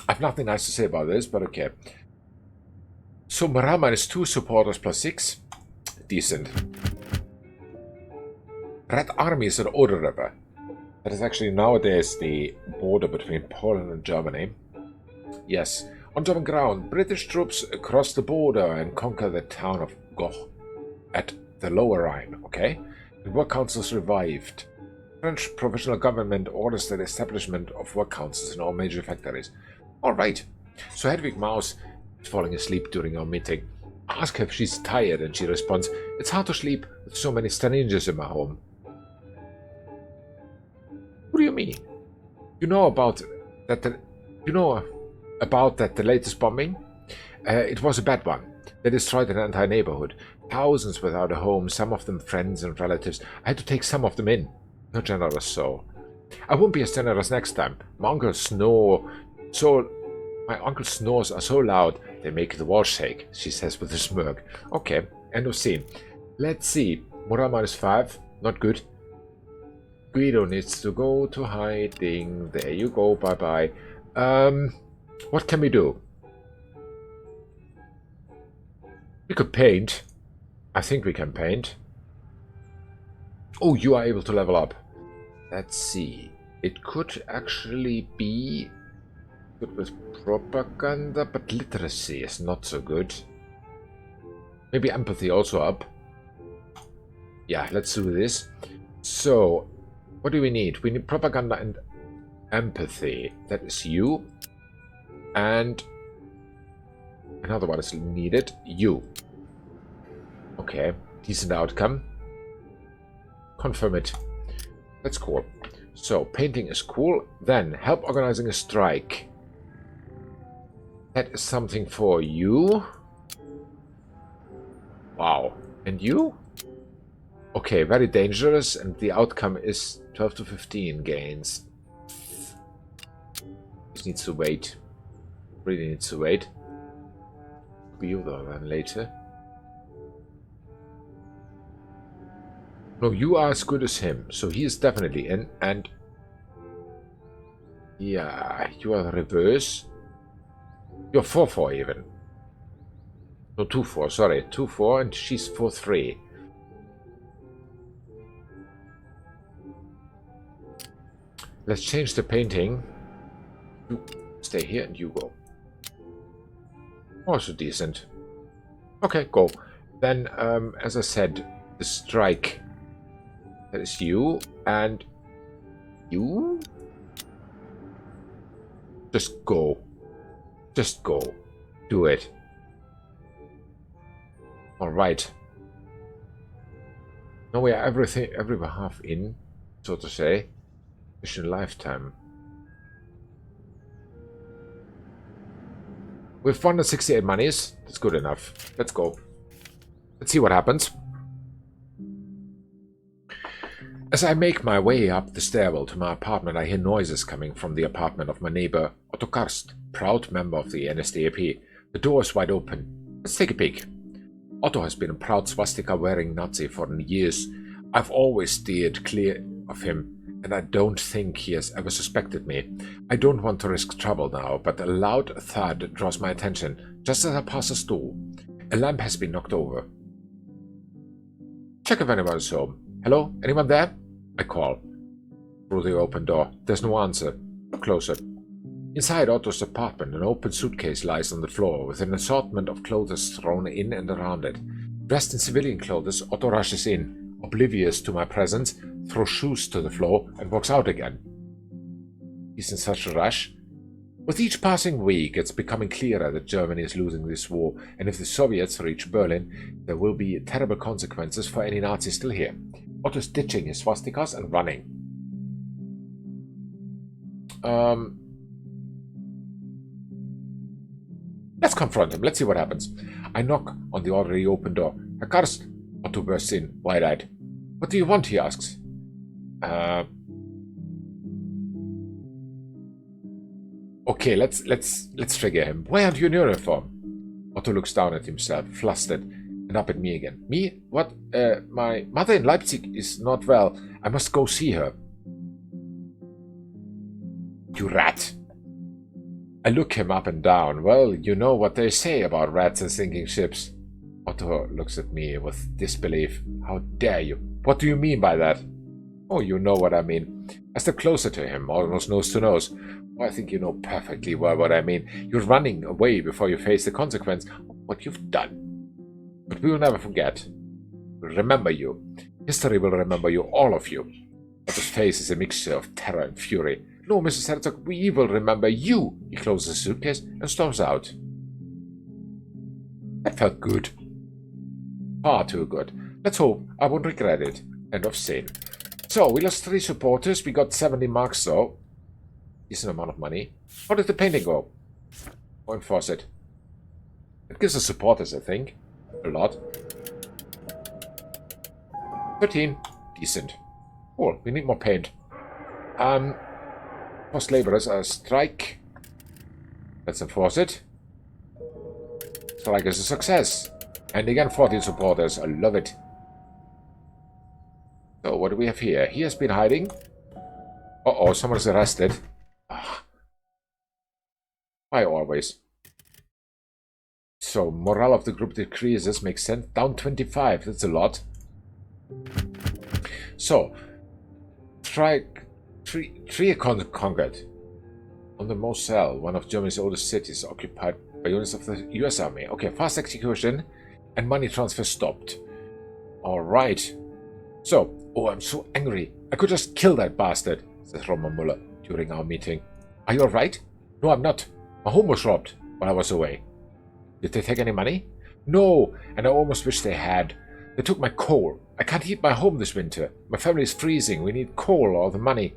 Speaker 1: I have nothing nice to say about this, but okay. So Marama is 2 supporters plus 6. Decent. Red Army is an Oder River. That is actually nowadays the border between Poland and Germany. Yes. On German ground, British troops cross the border and conquer the town of Goch at the Lower Rhine, okay? The work councils revived. French provisional government orders the establishment of work councils in all major factories. Alright. So Hedwig Maus is falling asleep during our meeting. I ask her if she's tired and she responds, "It's hard to sleep with so many strangers in my home." What do you mean? You know about that the latest bombing? It was a bad one. They destroyed an entire neighborhood. Thousands without a home, some of them friends and relatives. I had to take some of them in. No generous soul. I won't be as generous next time. My uncle Snow My uncle's snores are so loud, they make the walls shake, she says with a smirk. Okay, end of scene. Let's see. Moral -5. Not good. Guido needs to go to hiding. There you go. Bye-bye. What can we do? We could paint. I think we can paint. Oh, you are able to level up. Let's see. It could actually be good with propaganda, but literacy is not so good. Maybe empathy also up. Yeah, let's do this. So, what do we need? We need propaganda and empathy. That is you. And another one is needed. You. Okay, decent outcome. Confirm it. That's cool. So, painting is cool. Then, help organizing a strike. That is something for you. Wow. And you? Okay, very dangerous, and the outcome is 12 to 15 gains. This needs to wait. Really needs to wait. We'll then later. No, you are as good as him, so he is definitely in, and yeah, you are reverse. You're 4-4 even. No, 2-4, sorry. 2-4, and she's 4-3. Let's change the painting. You stay here and you go. Also decent. Okay, go. Then, as I said, the strike. That is you, and you? Just go. Just go. Do it. Alright. Now we are every half in, so to say. Mission lifetime. With 468 monies, that's good enough. Let's go. Let's see what happens. As I make my way up the stairwell to my apartment, I hear noises coming from the apartment of my neighbor, Otto Karst, proud member of the NSDAP. The door is wide open. Let's take a peek. Otto has been a proud swastika-wearing Nazi for years. I've always steered clear of him, and I don't think he has ever suspected me. I don't want to risk trouble now, but a loud thud draws my attention just as I pass a stool. A lamp has been knocked over. Check if anyone's home. Hello? Anyone there? I call. Through the open door. There's no answer. Look closer. Inside Otto's apartment, an open suitcase lies on the floor, with an assortment of clothes thrown in and around it. Dressed in civilian clothes, Otto rushes in, oblivious to my presence, throws shoes to the floor, and walks out again. He's in such a rush. With each passing week, it's becoming clearer that Germany is losing this war, and if the Soviets reach Berlin, there will be terrible consequences for any Nazi still here. Otto is ditching his swastikas and running. Let's confront him. Let's see what happens. I knock on the already open door. Herr Karst, Otto bursts in, wide-eyed. What do you want? He asks. Okay, let's trigger him. Why aren't you in uniform? Otto looks down at himself, flustered, and up at me again. Me? What? My mother in Leipzig is not well. I must go see her. You rat. I look him up and down. Well, you know what they say about rats and sinking ships. Otto looks at me with disbelief. How dare you? What do you mean by that? Oh, you know what I mean. I step closer to him, almost nose to nose. Oh, I think you know perfectly well what I mean. You're running away before you face the consequence of what you've done. But we will never forget. We'll remember you. History will remember you, all of you. Otto's face is a mixture of terror and fury. No, Mrs. Herzog, we will remember you. He closes the suitcase and storms out. That felt good. Far too good. Let's hope I won't regret it. End of scene. So, we lost 3 supporters. We got 70 marks, though. Decent amount of money. How did the painting go? Or enforce it? It gives us supporters, I think. A lot. 13. Decent. Cool. We need more paint. Most laborers are strike. Let's enforce it. Strike is a success. And again, 14 supporters. I love it. So, what do we have here? He has been hiding. Uh-oh, someone's arrested. Ugh. Why always? So, morale of the group decreases. Makes sense. Down 25. That's a lot. So, Trier conquered. On the Moselle, one of Germany's oldest cities, occupied by units of the US Army. Okay, fast execution and money transfer stopped. Alright. So, oh, I'm so angry. I could just kill that bastard, says Roman Muller during our meeting. Are you alright? No, I'm not. My home was robbed while I was away. Did they take any money? No, and I almost wish they had. They took my coal. I can't heat my home this winter. My family is freezing. We need coal or the money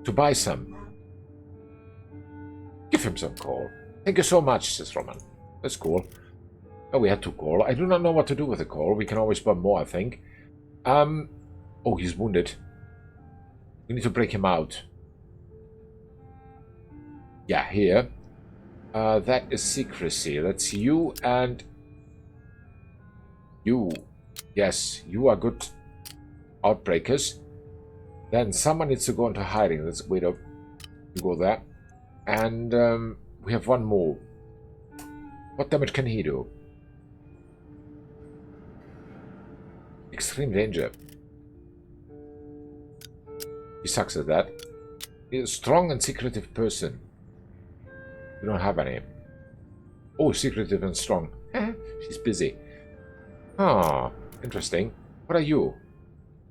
Speaker 1: to buy some. Give him some coal. Thank you so much, says Roman. That's cool. Oh, we had 2 coal. I do not know what to do with the coal. We can always burn more, I think. Oh, he's wounded. We need to break him out. Yeah, here. That is secrecy. That's you and you. Yes, you are good outbreakers. Then someone needs to go into hiding. Let's wait up. You go there. And we have one more. What damage can he do? Extreme danger. He sucks at that. He's a strong and secretive person. We don't have any. Oh, secretive and strong. She's busy. Ah, interesting. What are you?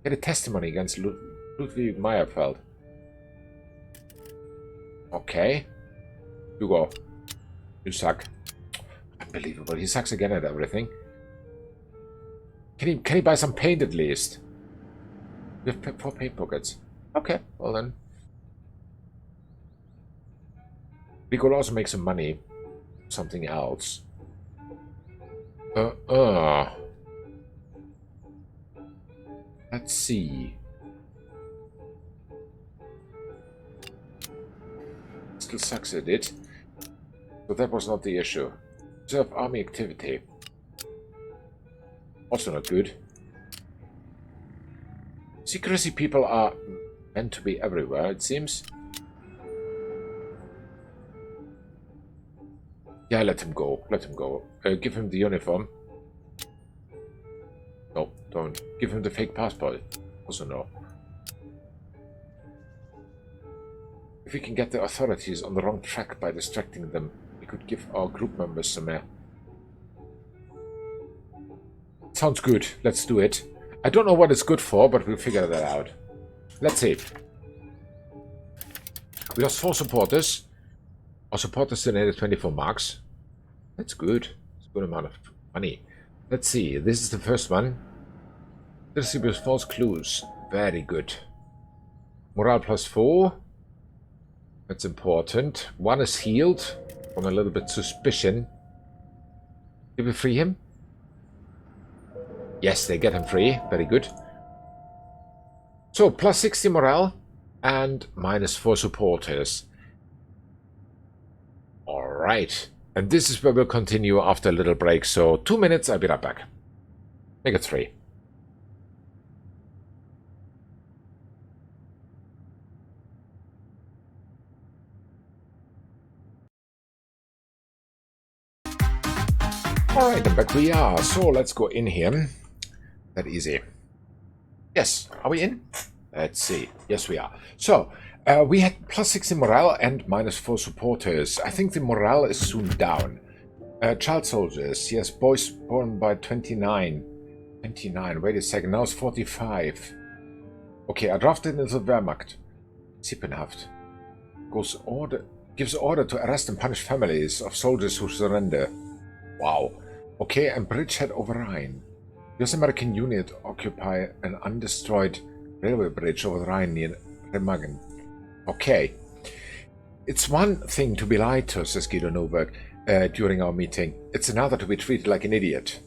Speaker 1: Get a testimony against Ludwig Meyerfeld. Okay. You go. You suck. Unbelievable. He sucks again at everything. Can he buy some paint at least? We have 4 paint pockets. Okay, well then. We could also make some money. Something else. Let's see. Still sucks at it. But that was not the issue. Observe army activity. Also not good. Secrecy people are meant to be everywhere, it seems. Yeah, let him go. Let him go. Give him the uniform. No, don't. Give him the fake passport. Also no. If we can get the authorities on the wrong track by distracting them, we could give our group members some Sounds good. Let's do it. I don't know what it's good for, but we'll figure that out. Let's see. We lost 4 supporters. Our supporters donated 24 marks. That's good. It's a good amount of money. Let's see. This is the first one. Distributes false clues. Very good. Morale plus 4. That's important. 1 is healed from a little bit suspicion. Did we free him? Yes, they get him free. Very good. So, plus 60 morale and minus 4 supporters. Alright. And this is where we'll continue after a little break. So, 2 minutes, I'll be right back. Make it 3. Alright, and back we are. So, let's go in here. That easy. Yes, are we in? Let's see. Yes, we are. So, we had plus 60 morale and minus 4 supporters. I think the morale is soon down. Child soldiers. Yes, boys born by 29. 29. Wait a second. Now it's 45. Okay, I drafted into the Wehrmacht. Sippenhaft. Gives order to arrest and punish families of soldiers who surrender. Wow. Okay, and bridgehead over Rhine. US American unit occupy an undestroyed railway bridge over the Rhine near Remagen. Okay. It's one thing to be lied to, says Guido Newberg, during our meeting. It's another to be treated like an idiot.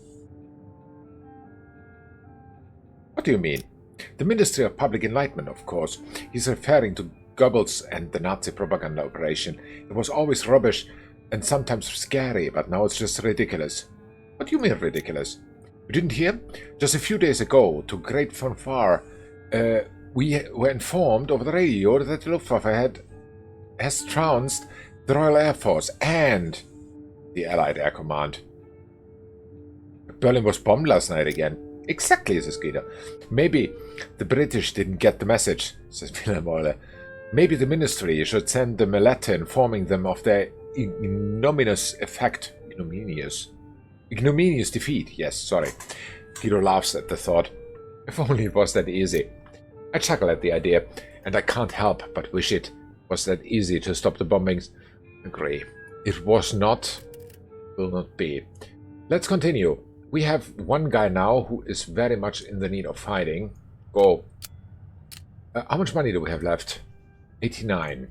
Speaker 1: What do you mean? The Ministry of Public Enlightenment, of course. He's referring to Goebbels and the Nazi propaganda operation. It was always rubbish and sometimes scary, but now it's just ridiculous. What do you mean ridiculous? You didn't hear? Just a few days ago, to great fanfare, we were informed over the radio that the Luftwaffe has trounced the Royal Air Force and the Allied Air Command. Berlin was bombed last night again. Exactly, says Guido. Maybe the British didn't get the message, says Wilhelm. Maybe the ministry should send them a letter informing them of their ignominious defeat. Yes, sorry. Guido laughs at the thought. If only it was that easy. I chuckle at the idea, and I can't help but wish it was that easy to stop the bombings. Agree. It was not, will not be. Let's continue. We have one guy now who is very much in the need of fighting. Go. How much money do we have left? 89.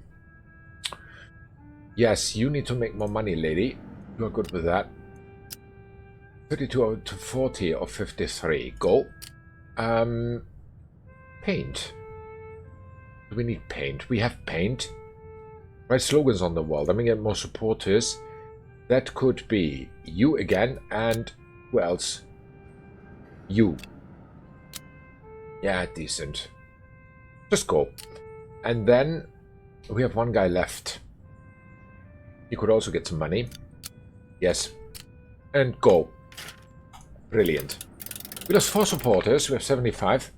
Speaker 1: Yes, you need to make more money, lady. You are good with that. 32 to 40 of 53. Go. Paint. Do we need paint? We have paint. Write slogans on the wall. Let me get more supporters. That could be you again, and who else? You. Yeah, decent. Just go. And then we have one guy left. He could also get some money. Yes. And go. Brilliant. We lost 4 supporters. We have 75.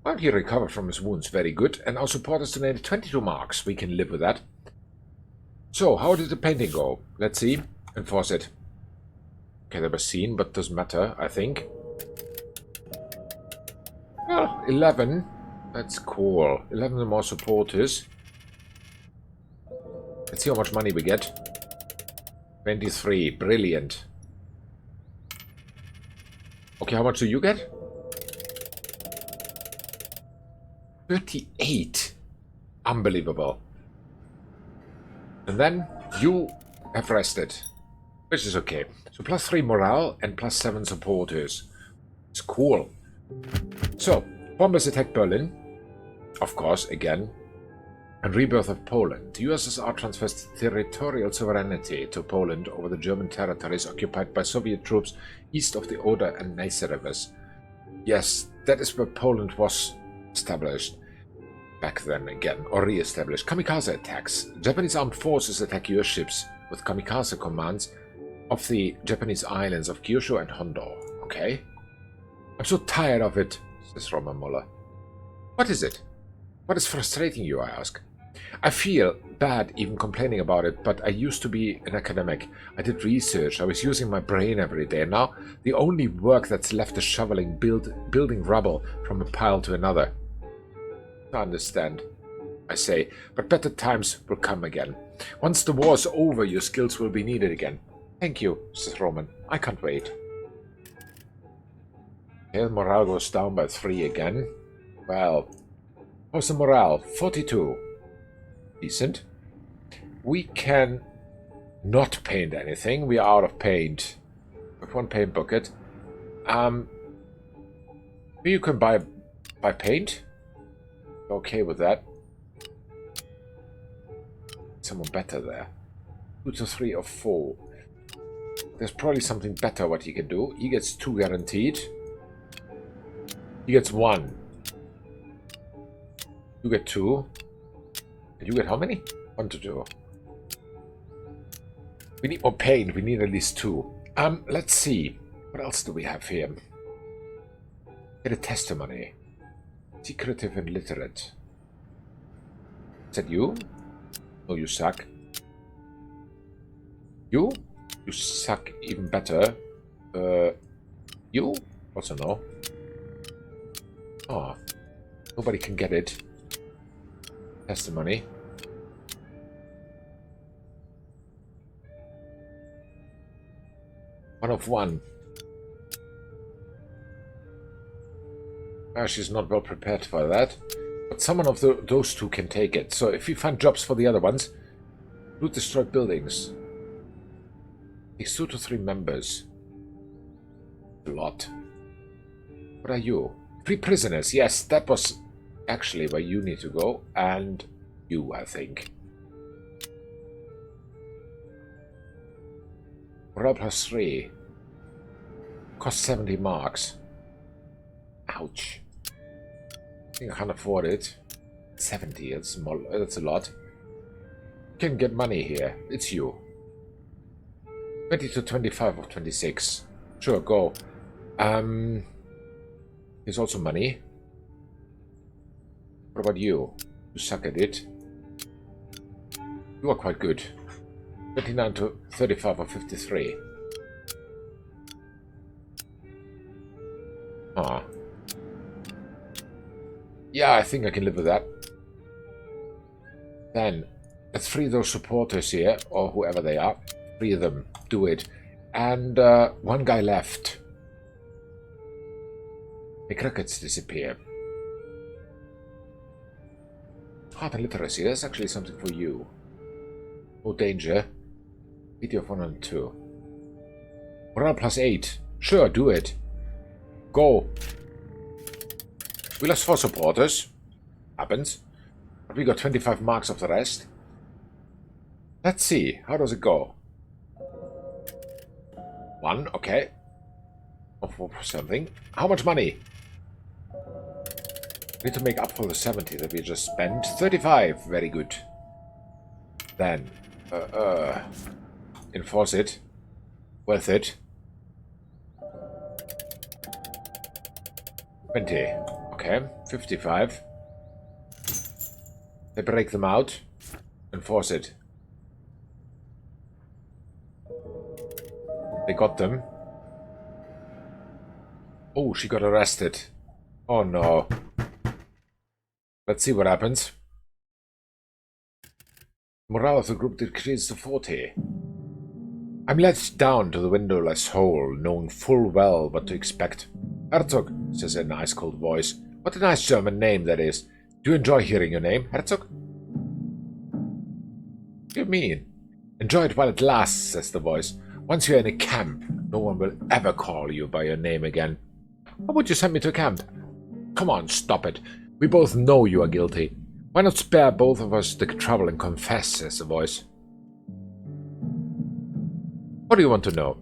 Speaker 1: Well, he recovered from his wounds. Very good. And our supporters donated 22 marks. We can live with that. So, how did the painting go? Let's see. Enforce it. Okay, that was seen, but doesn't matter, I think. Well, 11. That's cool. 11 more supporters. Let's see how much money we get. 23. Brilliant. Okay, how much do you get? 38. Unbelievable. And then you have rested. Which is okay. So +3 morale and +7 supporters. It's cool. So, bombers attack Berlin. Of course, again. And rebirth of Poland. The USSR transfers territorial sovereignty to Poland over the German territories occupied by Soviet troops east of the Oder and Neisse rivers. Yes, that is where Poland was established back then again, or re-established. Kamikaze attacks. Japanese armed forces attack US ships with kamikaze commands of the Japanese islands of Kyushu and Hondo. Okay. I'm so tired of it, says Roman Muller. What is it? What is frustrating you, I ask. I feel bad even complaining about it, but I used to be an academic. I did research. I was using my brain every day. Now, the only work that's left is shoveling, building rubble from a pile to another. I understand, I say, but better times will come again. Once the war's over, your skills will be needed again. Thank you, says Roman. I can't wait. Okay, morale goes down by 3 again. Well, how's the morale? 42. Decent. We can not paint anything. We are out of paint. With 1 paint bucket. You can buy paint. Okay with that. Someone better there. 2 to 3 or 4. There's probably something better what he can do. He gets 2 guaranteed. He gets 1. You get 2. And you get how many? 1 to 2. We need more paint. We need at least 2. Let's see. What else do we have here? Get a testimony. Secretive and literate. Is that you? No, you suck. You? You suck even better. You? Also no. Oh. Nobody can get it. Testimony. One of 1. She's not well prepared for that. But someone of those 2 can take it. So if you find jobs for the other ones, loot destroyed buildings. Takes 2 to 3 members. A lot. What are you? 3 prisoners. Yes, that was actually where you need to go. And you, I think. Morale plus 3. Cost 70 marks. Ouch. I think I can't afford it. 70, that's a lot. You can get money here. It's you. 20 to 25 of 26. Sure, go. Here's also money. What about you? You suck at it. You are quite good. 29 to 35 of 53. Ah. Yeah, I think I can live with that. Then, let's free those supporters here, or whoever they are. Free them. Do it. And one guy left. The crickets disappear. Heart and literacy. That's actually something for you. No danger. Video of 102. Morale plus 8. Sure, do it. Go. We lost 4 supporters. Happens. But we got 25 marks of the rest. Let's see. How does it go? 1, okay. Or something. How much money? Need to make up for the 70 that we just spent. 35. Very good. Then. Enforce it. Worth it. 20. Okay. 55. They break them out. Enforce it. They got them. Oh, she got arrested. Oh no. Let's see what happens. Morale of the group decreases to 40. I'm let down to the windowless hole, knowing full well what to expect. Herzog, says a nice cold voice. What a nice German name that is. Do you enjoy hearing your name, Herzog? What do you mean? Enjoy it while it lasts, says the voice. Once you're in a camp, no one will ever call you by your name again. Why would you send me to camp? Come on, stop it. We both know you are guilty. Why not spare both of us the trouble and confess, says the voice. What do you want to know?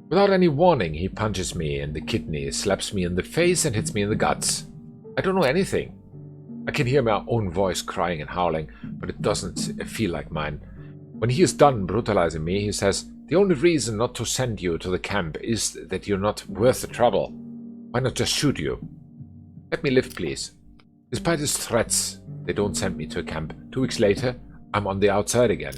Speaker 1: Without any warning, he punches me in the kidney, slaps me in the face, and hits me in the guts. I don't know anything. I can hear my own voice crying and howling, but it doesn't feel like mine. When he is done brutalizing me, he says, the only reason not to send you to the camp is that you're not worth the trouble. Why not just shoot you? Let me live, please. Despite his threats, they don't send me to a camp. 2 weeks later, I'm on the outside again.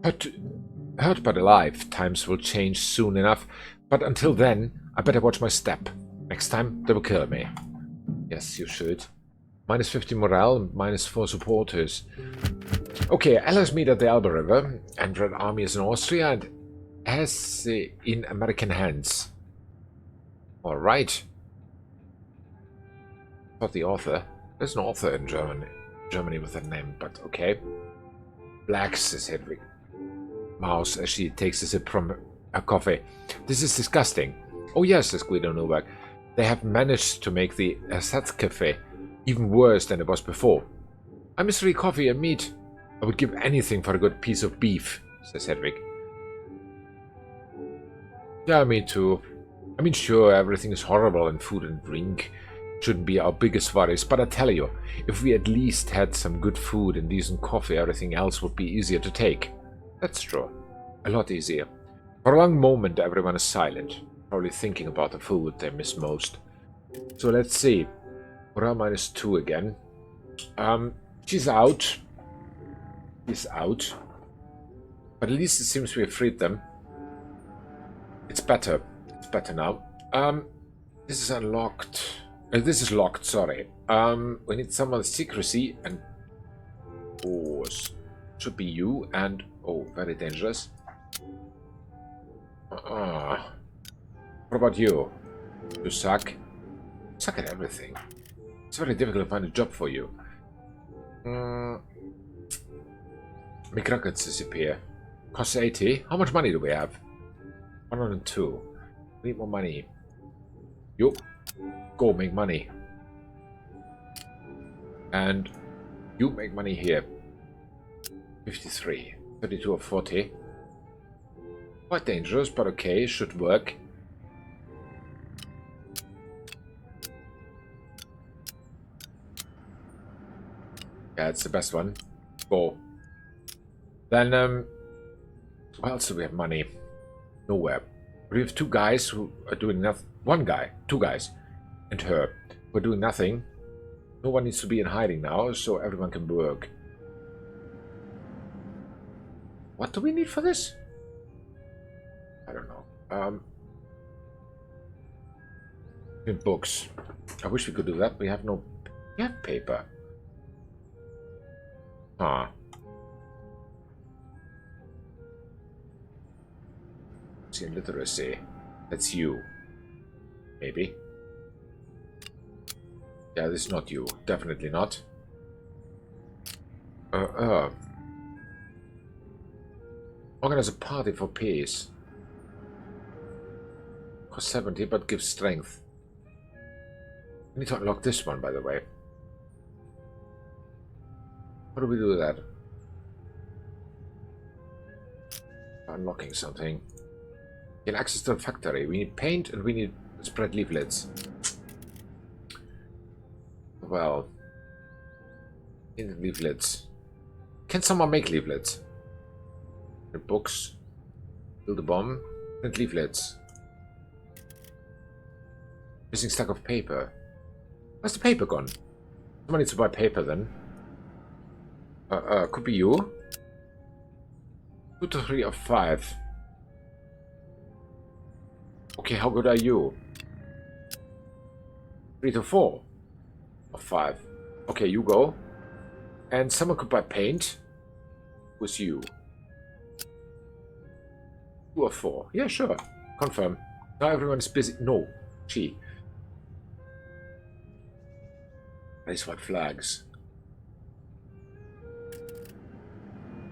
Speaker 1: Hurt but alive, times will change soon enough, but until then, I better watch my step. Next time, they will kill me. Yes, you should. Minus 50 morale, minus 4 supporters. Okay, Allies meet at the Elbe River, and Red Army is in Austria and has in American hands. Alright. Not the author. There's an author in Germany with that name, but okay. Black, says Hedwig. Mouse, as she takes a sip from her coffee. This is disgusting. Oh yes, says Guido Newberg. They have managed to make the Ersatzkaffee even worse than it was before. I miss free coffee and meat. I would give anything for a good piece of beef, says Hedwig. Yeah, me too. I mean, sure, everything is horrible and food and drink shouldn't be our biggest worries, but I tell you, if we at least had some good food and decent coffee, everything else would be easier to take. That's true. A lot easier. For a long moment, everyone is silent, probably thinking about the food they miss most. So let's see. Morale minus 2 again. She's out. He's out. But at least it seems we have freed them. It's better. It's better now. This is unlocked. This is locked, sorry. We need someone's secrecy and... Oh, should be you and... Oh, very dangerous. What about you? You suck? Suck at everything. It's very difficult to find a job for you. Make rockets disappear. Costs 80. How much money do we have? 102. We need more money. You go make money. And you make money here. 53. 32 or 40. Quite dangerous, but okay, should work. Yeah, it's the best one. Go. Then, where else do we have money? Nowhere. We have two guys who are doing nothing. One guy, two guys, and her. We're doing nothing. No one needs to be in hiding now, so everyone can work. What do we need for this? I don't know. In books. I wish we could do that. We have no... We have paper. Huh. See, in literacy. That's you. Maybe. Yeah, this is not you. Definitely not. Organize a party for peace. Cost 70, but gives strength. We need to unlock this one, by the way. How do we do that? Unlocking something. Gain access to the factory. We need paint and we need spread leaflets. Well, in leaflets. Can someone make leaflets? Books. Build a bomb. Print leaflets. Missing stack of paper. Where's the paper gone? Someone needs to buy paper then. Could be you. 2 to 3 of 5. Okay, how good are you? 3 to 4 of 5. Okay, you go. And someone could buy paint. Who's you? 2 of 4. Yeah, sure. Confirm. Now everyone is busy. No. She. Raise white flags.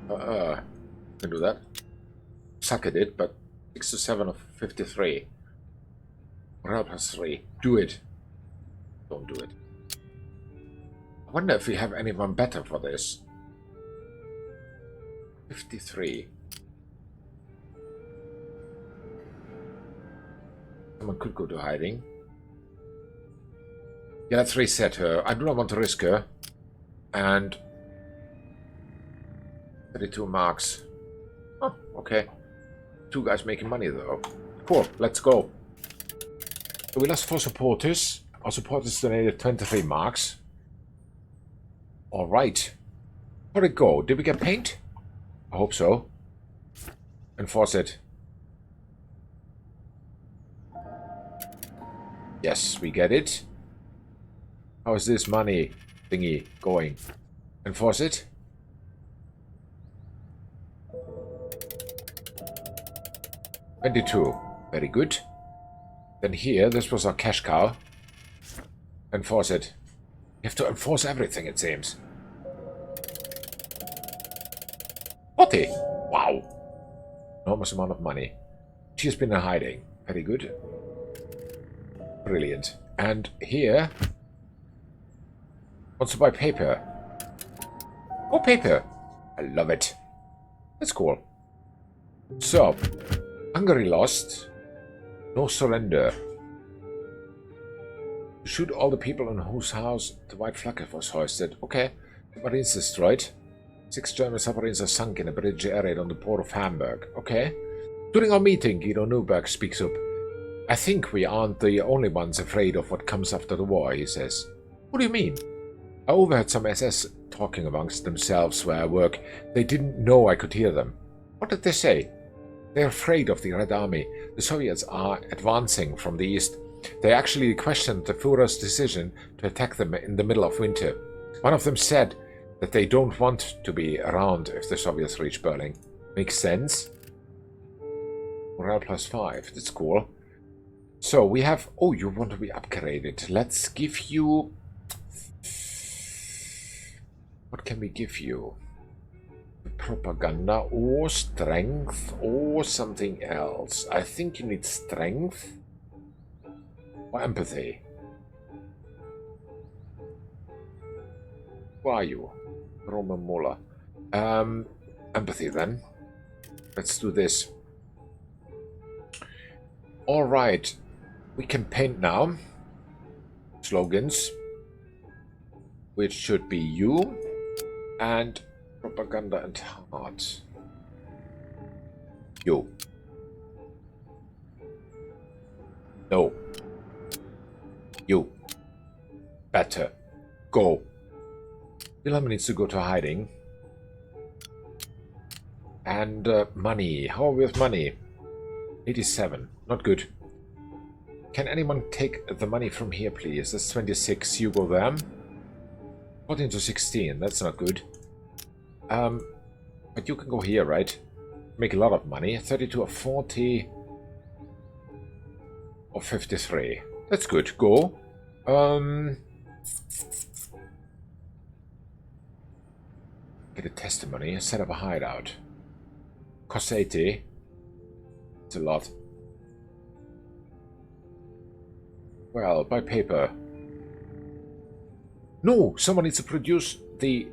Speaker 1: Can do that. Suck at it, but 6 to 7 of 53. Morale plus 3. Do it. Don't do it. I wonder if we have anyone better for this. 53. Someone could go to hiding. Yeah, let's reset her. I do not want to risk her. And 32 marks. Oh, okay. 2 guys making money though. Cool, let's go. So we lost 4 supporters. Our supporters donated 23 marks. Alright. How'd it go? Did we get paint? I hope so. Enforce it. Yes, we get it. How is this money thingy going? Enforce it. $22. Very good. Then here, this was our cash cow. Enforce it. You have to enforce everything, it seems. 40. Wow. Enormous amount of money. She has been in hiding. Very good. Brilliant. And here... wants to buy paper. Oh, paper. I love it. That's cool. So, Hungary lost. No surrender. Shoot all the people in whose house the white flag was hoisted. Okay. Submarines destroyed. 6 German submarines are sunk in a bridge area on the port of Hamburg. Okay. During our meeting, Guido Newberg speaks up. I think we aren't the only ones afraid of what comes after the war, he says. What do you mean? I overheard some SS talking amongst themselves where I work. They didn't know I could hear them. What did they say? They're afraid of the Red Army. The Soviets are advancing from the east. They actually questioned the Führer's decision to attack them in the middle of winter. One of them said that they don't want to be around if the Soviets reach Berlin. Makes sense? Morale plus 5. That's cool. So we have... Oh, you want to be upgraded. Let's give you... What can we give you? Propaganda or strength or something else. I think you need strength or empathy. Who are you? Roman Muller. Empathy then. Let's do this. Alright. We can paint now. Slogans. Which should be you. And propaganda and heart. You. No. You. Better. Go. Wilhelm needs to go to hiding. And money. How are we with money? 87. Not good. Can anyone take the money from here, please? That's 26. You go there. 14 to 16. That's not good. But you can go here, right? Make a lot of money. 32 or 40. Or 53. That's good. Go. Get a testimony. Set up a hideout. Cost 80. It's a lot. Well, buy paper. No! Someone needs to produce the...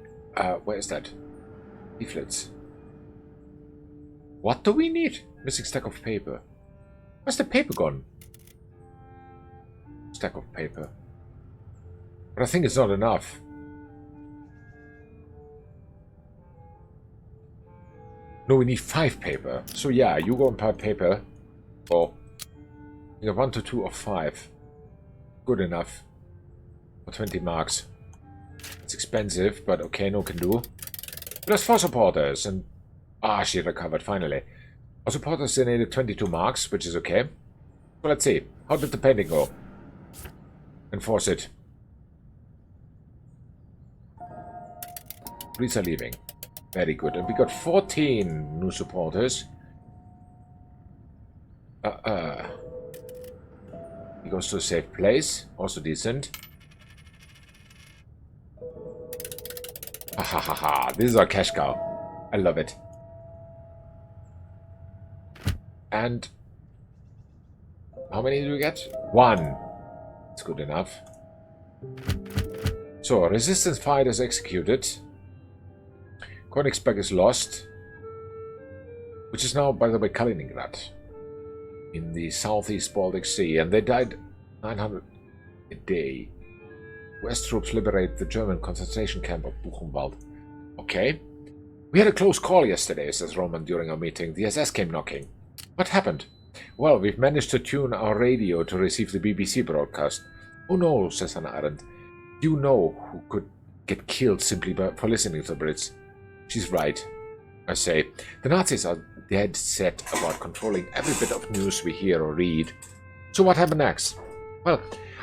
Speaker 1: where is that? Leaflets. What do we need? Missing stack of paper. Where's the paper gone? Stack of paper. But I think it's not enough. No, we need 5 paper. So yeah, you go and buy paper. Or you have 1 to 2 or 5. Good enough. For 20 marks. It's expensive, but okay, no can do. There's 4 supporters and... Ah, she recovered, finally. Our supporters donated 22 marks, which is okay. So let's see. How did the painting go? Enforce it. Police are leaving. Very good. And we got 14 new supporters. He goes to a safe place. Also decent. Ha ha ha ha. This is our cash cow. I love it. And how many do we get? 1. It's good enough. So, resistance fighters executed. Königsberg is lost. Which is now, by the way, Kaliningrad. In the southeast Baltic Sea. And they died 900 a day. West troops liberate the German concentration camp of Buchenwald. Okay. We had a close call yesterday, says Roman during our meeting. The SS came knocking. What happened? Well, we've managed to tune our radio to receive the BBC broadcast. Oh no, says Hannah Arendt. You know who could get killed simply for listening to the Brits. She's right, I say. The Nazis are dead set about controlling every bit of news we hear or read. So what happened next? Well,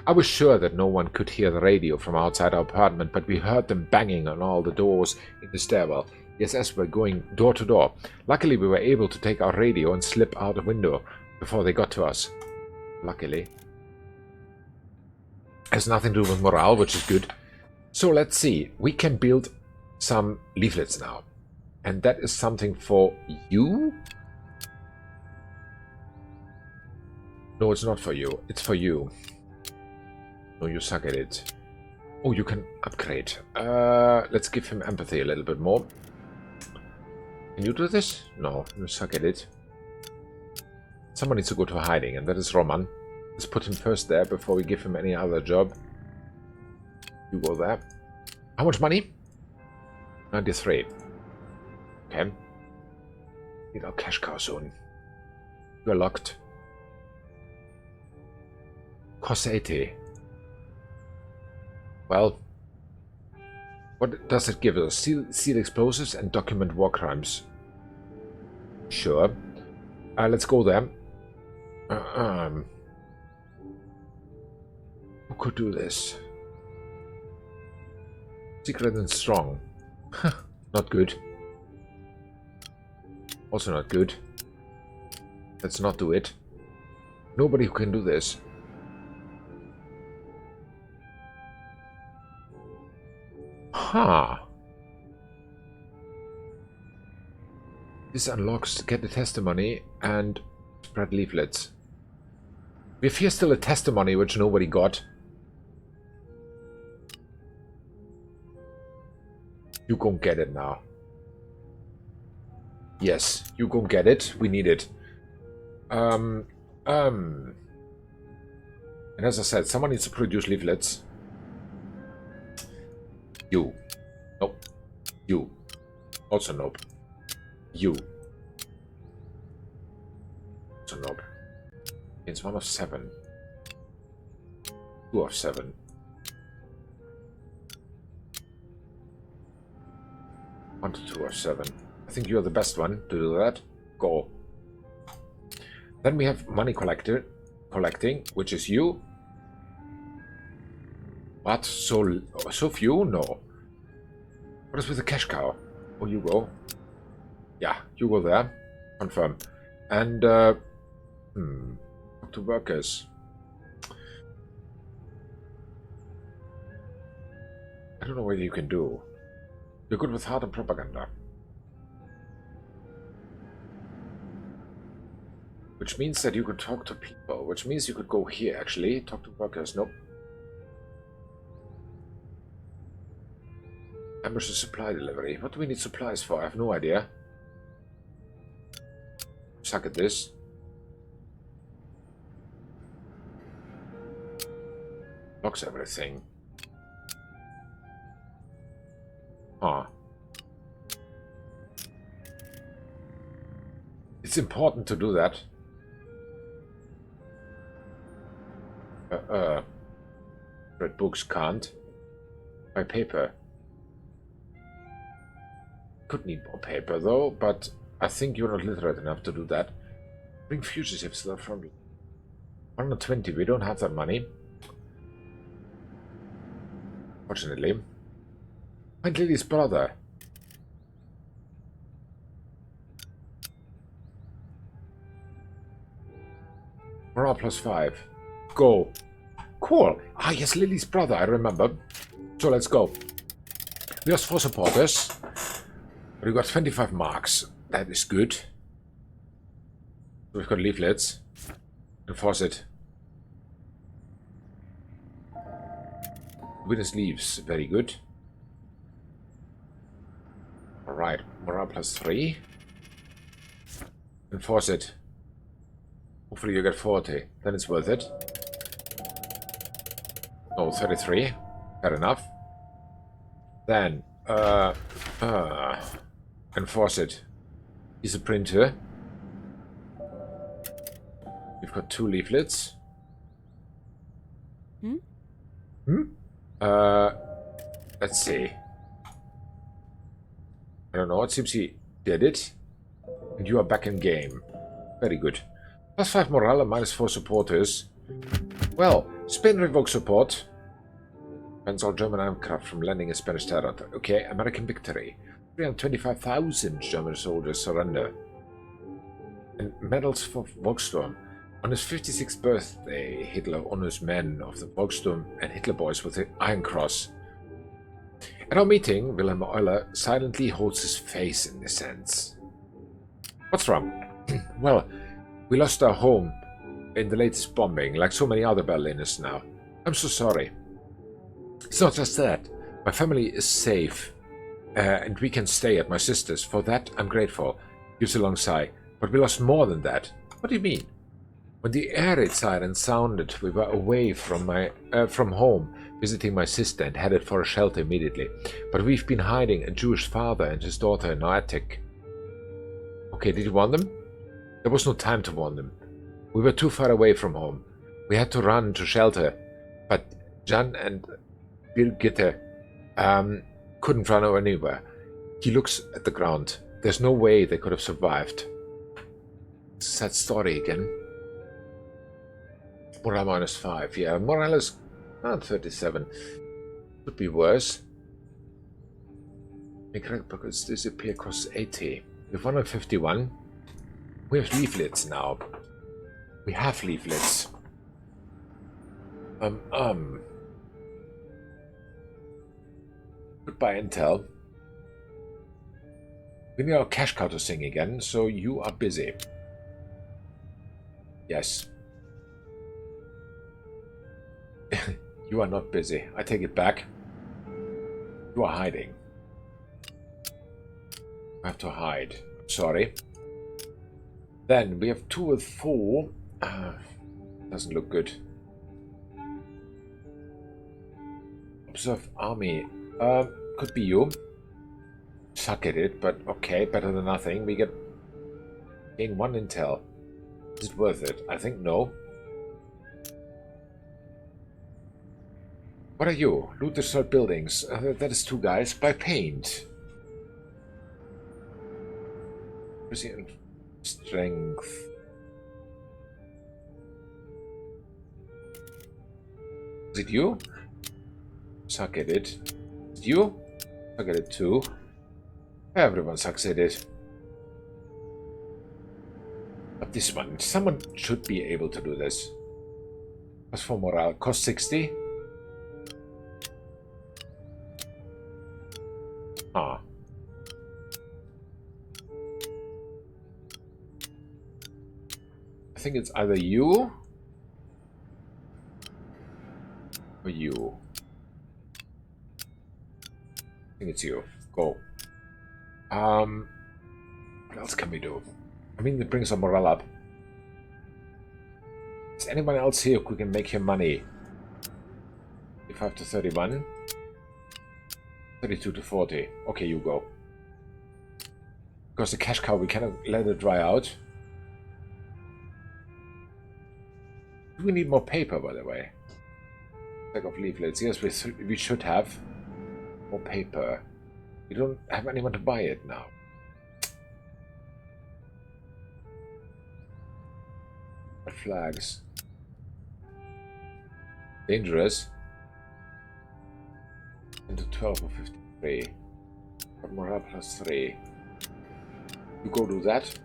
Speaker 1: I was sure that no one could hear the radio from outside our apartment, but we heard them banging on all the doors in the stairwell. The SS were going door to door. Luckily, we were able to take our radio and slip out a window before they got to us. Luckily. Has nothing to do with morale, which is good. So let's see. We can build some leaflets now. And that is something for you? No, it's not for you. It's for you. No, you suck at it. Oh, you can upgrade. Let's give him empathy a little bit more. Can you do this? No, you suck at it. Someone needs to go to hiding, and that is Roman. Let's put him first there before we give him any other job. You go there. How much money? 93. Okay. Need our cash cow soon. You're locked. Cost 80. Well, what does it give us? Seal explosives and document war crimes. Sure. Let's go there. Who could do this? Secret and strong. Not good. Also not good. Let's not do it. Nobody who can do this. Huh. This unlocks get the testimony and spread leaflets. We have here still a testimony which nobody got. You go get it now. Yes, you go get it. We need it. And as I said, someone needs to produce leaflets. You. Nope. You. Also nope. You. Also nope. It's 1 of 7. 2 of 7. One to 2 of 7. I think you're the best one to do that. Go. Then we have money collecting, which is you. What? So few? No. What is with the cash cow? Oh, you go. Yeah, you go there. Confirm. And talk to workers. I don't know what you can do. You're good with heart and propaganda. Which means that you could talk to people. Which means you could go here, actually. Talk to workers. Nope. Ambush supply delivery. What do we need supplies for? I have no idea. Suck at this. Locks everything. Huh. It's important to do that. Read books can't. Buy paper. Could need more paper though, but I think you're not literate enough to do that. Bring fugitives to the front. 120, we don't have that money. Fortunately. Find Lily's brother. Morale +5. Go. Cool. Ah, yes, Lily's brother, I remember. So let's go. We lost 4 supporters. But we got 25 marks. That is good. We've got leaflets. Enforce it. Witness leaves. Very good. Alright. Morale +3. Enforce it. Hopefully you get 40. Then it's worth it. Oh, 33. Fair enough. Then, enforce it. He's a printer. We've got 2 leaflets. Let's see. I don't know. It seems he did it. And you are back in game. Very good. +5 morale and -4 supporters. Well, Spain revokes support. Bans all German aircraft from landing in Spanish territory. Okay, American victory. 325,000 German soldiers surrender. And medals for Volkssturm. On his 56th birthday, Hitler honors men of the Volkssturm and Hitler boys with the Iron Cross. At our meeting, Wilhelm Euler silently holds his face in a sense. What's wrong? Well, we lost our home in the latest bombing, like so many other Berliners now. I'm so sorry. It's not just that. My family is safe, and we can stay at my sister's. For that, I'm grateful. Gives a long sigh. But we lost more than that. What do you mean? When the air raid siren sounded, we were away from home, visiting my sister, and headed for a shelter immediately. But we've been hiding a Jewish father and his daughter in our attic. Okay, did you warn them? There was no time to warn them. We were too far away from home. We had to run to shelter. But Jan and Birgitte couldn't run anywhere. He looks at the ground. There's no way they could have survived. Sad story again. Morale -5. Yeah, morale is around 37. Could be worse. Make records disappear costs 80. We have 151. We have leaflets now. We have leaflets. Goodbye, Intel. We need our cash cow to sing again, so you are busy. Yes. You are not busy. I take it back. You are hiding. I have to hide. I'm sorry. Then we have 2 with 4 Doesn't look good. Observe army. Could be you. Suck at it, but okay, better than nothing. We gain 1 intel. Is it worth it? I think no. What are you? Loot destroyed buildings. That is 2 guys. Buy paint. Strength. Is it you? Suck at it. Is it you? Suck at it too. Everyone sucks at it. But this one, someone should be able to do this. As for morale, cost 60. Ah. I think it's either you or you. I think it's you. Go. What else can we do? I mean, it brings our morale up. Is anyone else here who can make him money? 35 to 31. 32 to 40. Okay, you go. Because the cash cow, we cannot let it dry out. Do we need more paper, by the way? Stack of leaflets. Yes, we should have more paper. We don't have anyone to buy it now. Flags. Dangerous. Into 12 or 53. But morale plus 3. You go do that.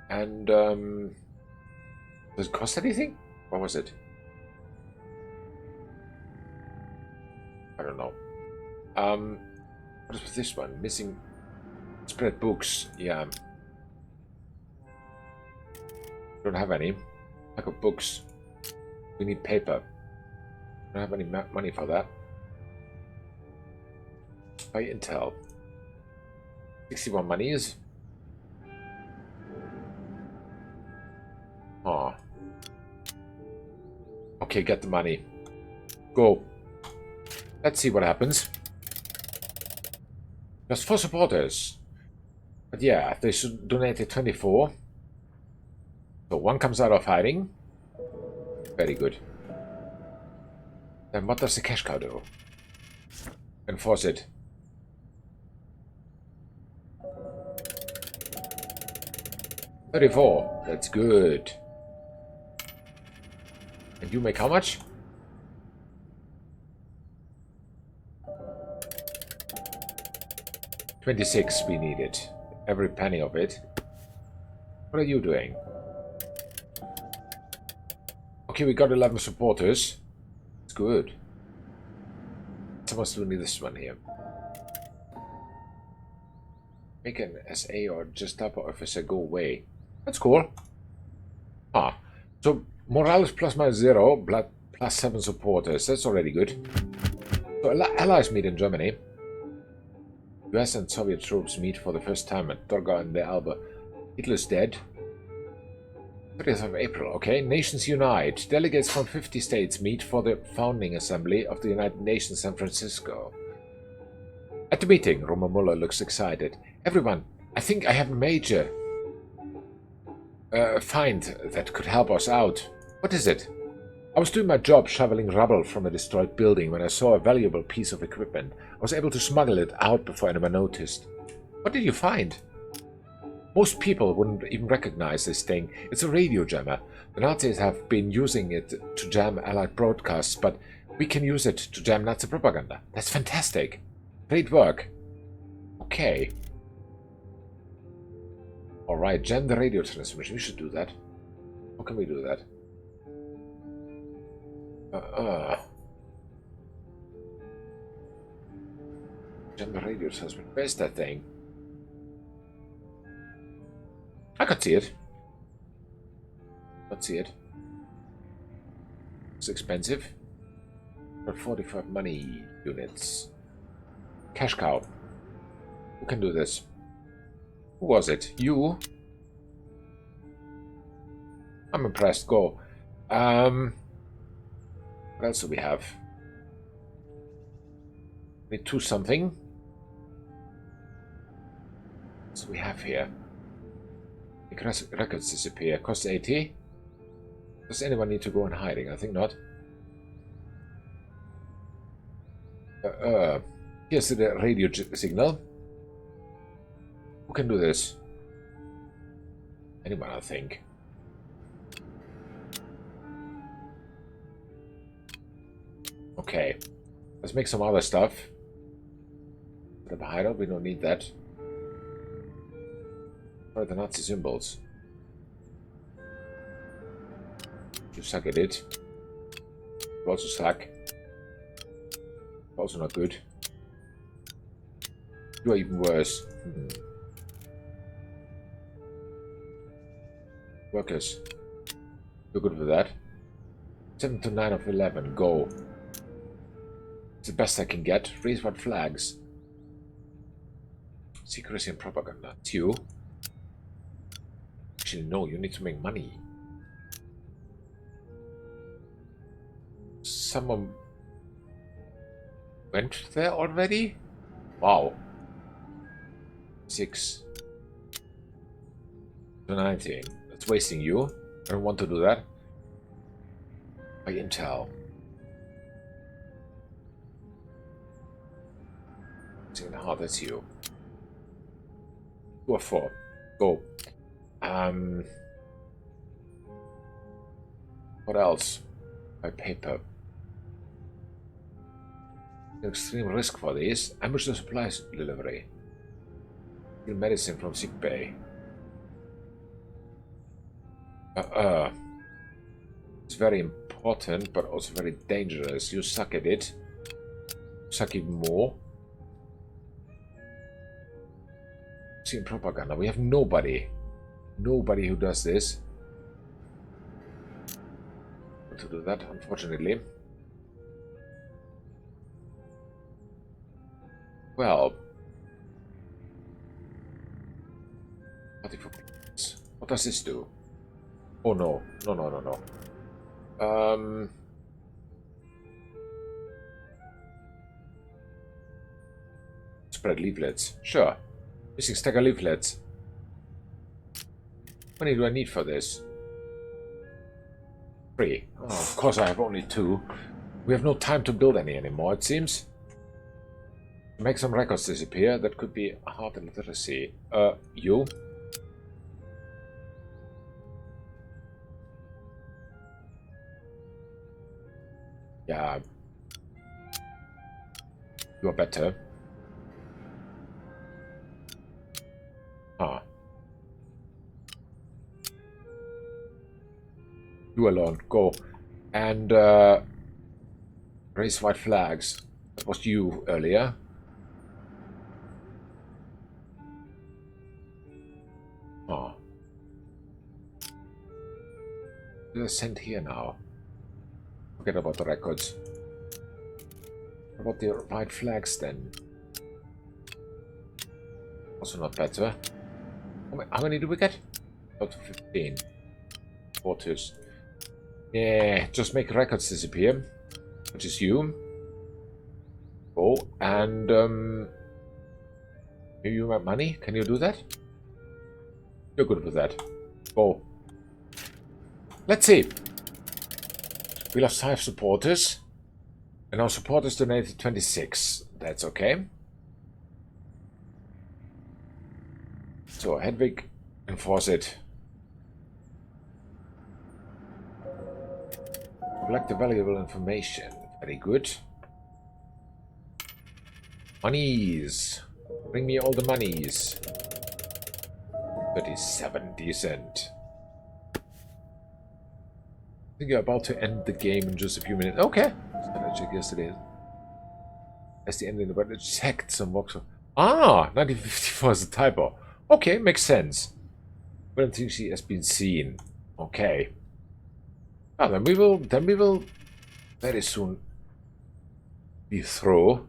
Speaker 1: And does it cost anything? What was it? I don't know. What is with this one? Missing spread books. Yeah. Don't have any. I got books. We need paper. Don't have any money for that. Buy intel. 61 monies. Oh. Okay, get the money. Go. Let's see what happens. Just 4 supporters. But yeah, they should donate 24. So 1 comes out of hiding. Very good. Then what does the cash cow do? Enforce it. $34. That's good. And you make how much? $26. We need it. Every penny of it. What are you doing? Okay, we got 11 supporters. It's good. Someone's doing this one here. Make an SA or Gestapo officer go away. That's cool. Ah, so morale is plus minus 0, blood plus 7 supporters. That's already good. So allies meet in Germany. US and Soviet troops meet for the first time at Torgau and the Elbe. Hitler's dead. 30th of April, okay. Nations unite. Delegates from 50 states meet for the founding assembly of the United Nations San Francisco. At the meeting, Roman Muller looks excited. Everyone, I think I have a major find that could help us out. What is it? I was doing my job shoveling rubble from a destroyed building when I saw a valuable piece of equipment. I was able to smuggle it out before anyone noticed. What did you find? Most people wouldn't even recognize this thing. It's a radio jammer. The Nazis have been using it to jam Allied broadcasts, but we can use it to jam Nazi propaganda. That's fantastic. Great work. Okay. Alright, jam the radio transmission. We should do that. How can we do that? Jam the radio transmission. Where's that thing? I could see it. Let's see it. It's expensive. For 45 money units. Cash cow. Who can do this? Who was it? You? I'm impressed. Go. What else do we have? We need 2 something. What do we have here? Make records disappear. Cost 80. Does anyone need to go in hiding? I think not. Here's the radio signal. Who can do this? Anyone, I think. Okay. Let's make some other stuff. The hideout, we don't need that. What are the Nazi symbols? You suck at it. You also suck. Also not good. You are even worse. Workers. You're good with that. 7 to 9 of 11. Go. It's the best I can get. Raise white flags. Secrecy and propaganda. It's you. Actually, no. You need to make money. Someone went there already? Wow. 6 to 19. That's wasting you. I don't want to do that. By intel. 6.5, that's you. 2 or 4. Go. What else? By paper. Extreme risk for these. Ambush the supplies delivery. Steal medicine from sick bay. It's very important, but also very dangerous. You suck at it. Suck even more. See propaganda. We have nobody. Nobody who does this. To do that, unfortunately. Well, what does this do? Oh no, no. Spread leaflets. Sure. Missing stack of leaflets. How many do I need for this? 3. Oh, of course I have only 2. We have no time to build any anymore, it seems. Make some records disappear. That could be hard in literacy. You? Yeah. You're better. Ah. You alone. Go. And, raise white flags. That was you earlier. Oh. They're sent here now. Forget about the records. What about the white flags then? Also not better. How many do we get? Up to 15. Quarters. Yeah, just make records disappear. Which is you. Oh, and you have money? Can you do that? You're good with that. Oh. Let's see. We lost 5 supporters. And our supporters donated 26. That's okay. So, Hedwig, enforce it. Collect the valuable information. Very good. Monies. Bring me all the monies. 37, decent. I think you're about to end the game in just a few minutes. Okay. I checked yesterday. That's the ending, but it checked some box. Ah, 1954 is a typo. Okay, makes sense. I don't think she has been seen. Okay. Ah, then we will very soon be through.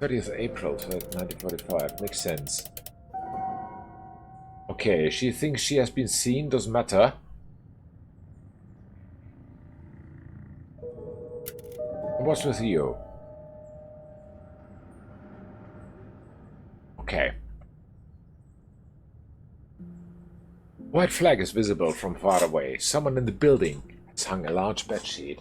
Speaker 1: 30th April 1945. Makes sense. Okay, she thinks she has been seen. Doesn't matter. What's with you? Okay. White flag is visible from far away. Someone in the building has hung a large bedsheet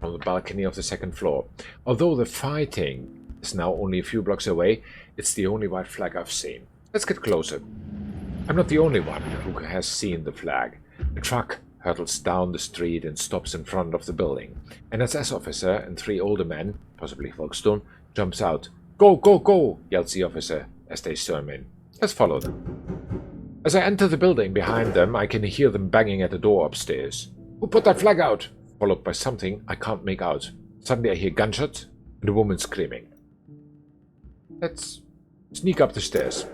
Speaker 1: from the balcony of the second floor. Although the fighting is now only a few blocks away, it's the only white flag I've seen. Let's get closer. I'm not the only one who has seen the flag. A truck hurtles down the street and stops in front of the building. An SS officer and 3 older men, possibly Folkestone, jumps out. Go, go, go, yells the officer as they storm in. Let's follow them. As I enter the building behind them, I can hear them banging at the door upstairs. Who put that flag out? Followed by something I can't make out. Suddenly I hear gunshots and a woman screaming. Let's sneak up the stairs.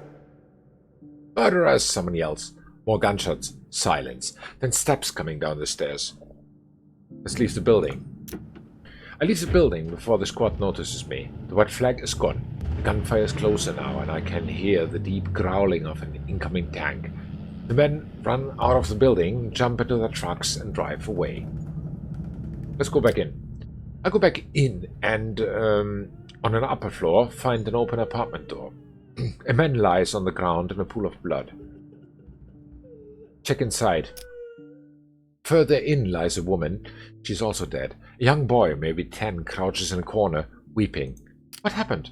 Speaker 1: Murderers, someone yells. More gunshots. Silence. Then steps coming down the stairs. Let's leave the building. I leave the building before the squad notices me. The white flag is gone. The gunfire is closer now, and I can hear the deep growling of an incoming tank. The men run out of the building, jump into their trucks, and drive away. Let's go back in. I go back in and, on an upper floor, find an open apartment door. A man lies on the ground in a pool of blood. Check inside. Further in lies a woman. She's also dead. A young boy, maybe 10, crouches in a corner, weeping. What happened?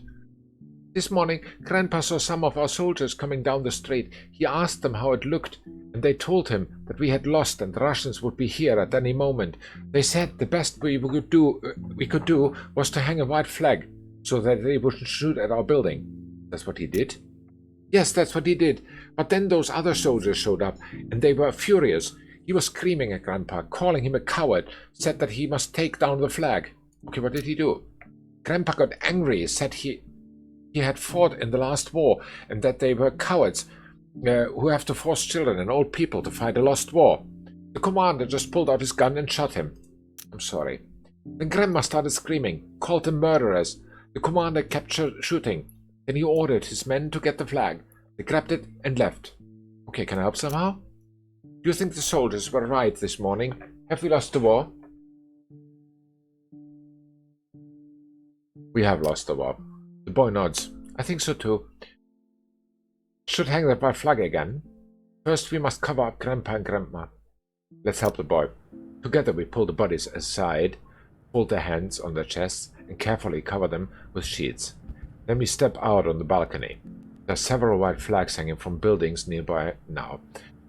Speaker 1: This morning, Grandpa saw some of our soldiers coming down the street. He asked them how it looked, and they told him that we had lost and the Russians would be here at any moment. They said the best we could do was to hang a white flag, so that they wouldn't shoot at our building. That's what he did? Yes, that's what he did. But then those other soldiers showed up, and they were furious. He was screaming at Grandpa, calling him a coward, said that he must take down the flag. Okay, what did he do? Grandpa got angry, said he had fought in the last war, and that they were cowards who have to force children and old people to fight a lost war. The commander just pulled out his gun and shot him. I'm sorry. Then Grandma started screaming, called them murderers. The commander kept shooting. Then he ordered his men to get the flag. They grabbed it and left. Okay, can I help somehow? Do you think the soldiers were right this morning? Have we lost the war? We have lost the war. The boy nods. I think so too. Should hang that white flag again. First we must cover up Grandpa and Grandma. Let's help the boy. Together we pull the bodies aside, hold their hands on their chests, and carefully cover them with sheets. Then we step out on the balcony. There are several white flags hanging from buildings nearby now.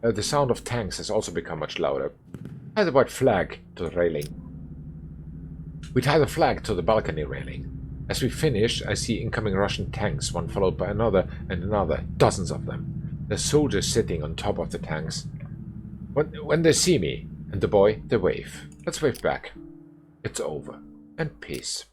Speaker 1: The sound of tanks has also become much louder. Tie the white flag to the railing. We tie the flag to the balcony railing. As we finish, I see incoming Russian tanks, one followed by another and another, dozens of them. There's soldiers sitting on top of the tanks. When they see me and the boy, they wave. Let's wave back. It's over. And peace.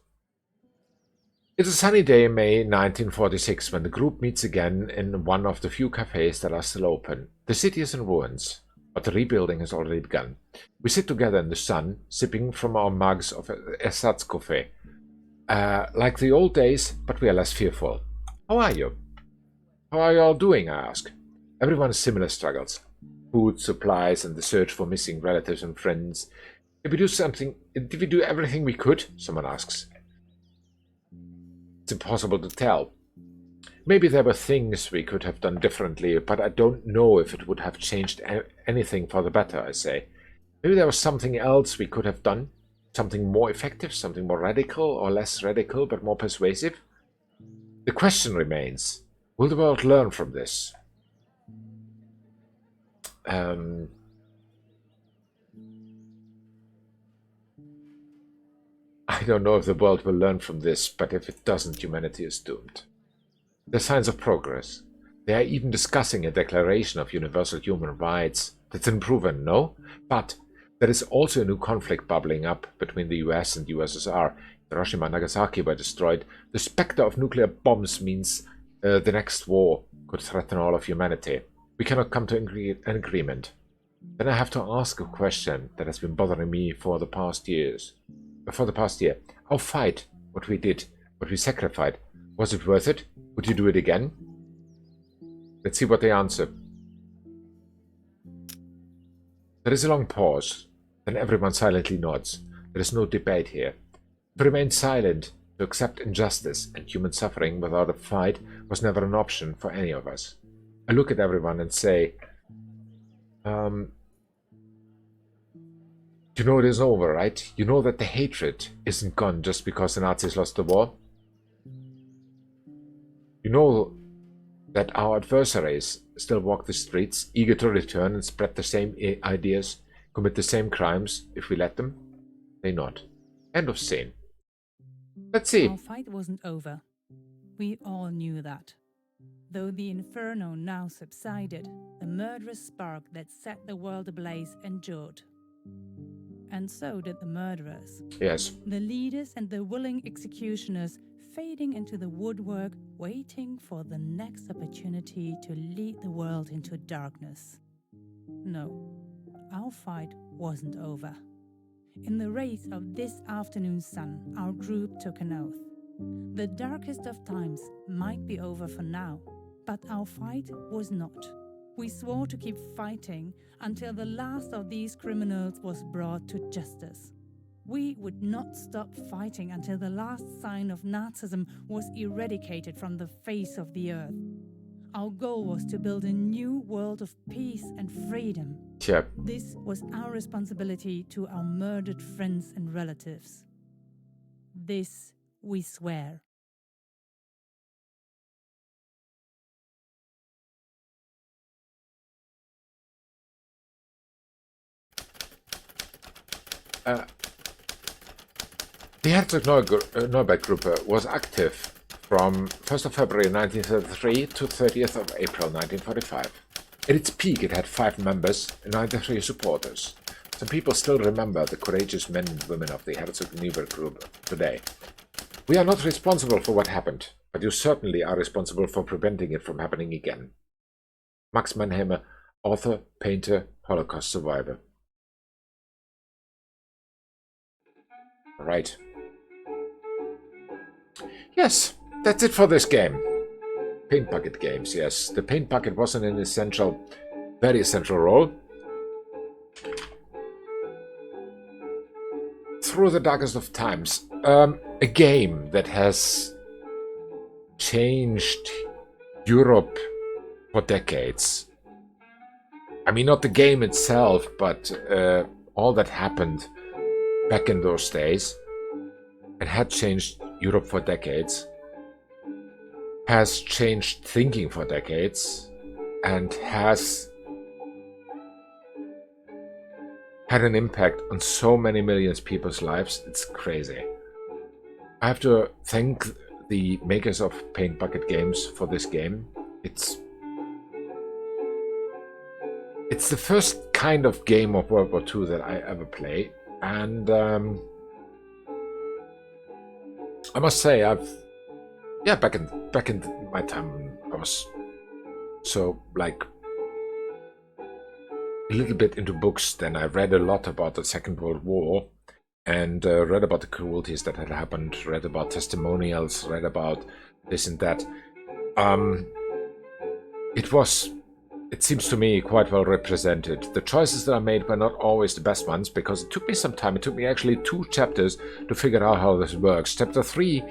Speaker 1: It's a sunny day in May 1946 when the group meets again in one of the few cafes that are still open. The city is in ruins, but the rebuilding has already begun. We sit together in the sun, sipping from our mugs of Ersatzkaffee. Like the old days, but we are less fearful. How are you? How are you all doing, I ask. Everyone has similar struggles. Food, supplies, and the search for missing relatives and friends. Did we do everything we could? Someone asks. It's impossible to tell. Maybe there were things we could have done differently, but I don't know if it would have changed anything for the better, I say. Maybe there was something else we could have done. Something more effective, something more radical, or less radical, but more persuasive? The question remains, will the world learn from this? I don't know if the world will learn from this, but if it doesn't, humanity is doomed. There are signs of progress. They are even discussing a declaration of universal human rights. That's unproven, no? But there is also a new conflict bubbling up between the US and USSR. Hiroshima and Nagasaki were destroyed. The specter of nuclear bombs means the next war could threaten all of humanity. We cannot come to an agreement. Then I have to ask a question that has been bothering me for the past year. Our fight, what we did, what we sacrificed, was it worth it? Would you do it again? Let's see what they answer. There is a long pause. Then everyone silently nods. There is no debate here. To remain silent, to accept injustice and human suffering without a fight was never an option for any of us. I look at everyone and say, you know it is over, right? You know that the hatred isn't gone just because the Nazis lost the war. You know that our adversaries still walk the streets, eager to return and spread the same ideas, commit the same crimes if we let them. They not. End of scene. Let's see.
Speaker 2: Our fight wasn't over. We all knew that. Though the inferno now subsided, the murderous spark that set the world ablaze endured. And so did the murderers.
Speaker 1: Yes.
Speaker 2: The leaders and the willing executioners fading into the woodwork, waiting for the next opportunity to lead the world into darkness. No, our fight wasn't over. In the rays of this afternoon's sun, our group took an oath. The darkest of times might be over for now, but our fight was not. We swore to keep fighting until the last of these criminals was brought to justice. We would not stop fighting until the last sign of Nazism was eradicated from the face of the earth. Our goal was to build a new world of peace and freedom.
Speaker 1: Yeah.
Speaker 2: This was our responsibility to our murdered friends and relatives. This we swear.
Speaker 1: The Herzog-Neuberg group was active from 1st of February 1933 to 30th of April 1945. At its peak it had 5 members and 93 supporters. Some people still remember the courageous men and women of the Herzog-Neuberg group today. We are not responsible for what happened, but you certainly are responsible for preventing it from happening again. Max Mannheimer, author, painter, Holocaust survivor. Right. Yes, that's it for this game. Paint bucket games, yes. The paint bucket wasn't an essential, very essential role. Through the darkest of times. A game that has changed Europe for decades. I mean, not the game itself, but all that happened back in those days. It had changed Europe for decades, has changed thinking for decades, and has had an impact on so many millions of people's lives. It's crazy. I have to thank the makers of Paint Bucket Games for this game. It's the first kind of game of World War II that I ever play, and I must say back in my time I was so like a little bit into books. Then I read a lot about the Second World War and read about the cruelties that had happened, read about testimonials, read about this and that. It seems to me quite well represented. The choices that I made were not always the best ones, because it took me some time. It took me actually 2 chapters to figure out how this works. Chapter 3,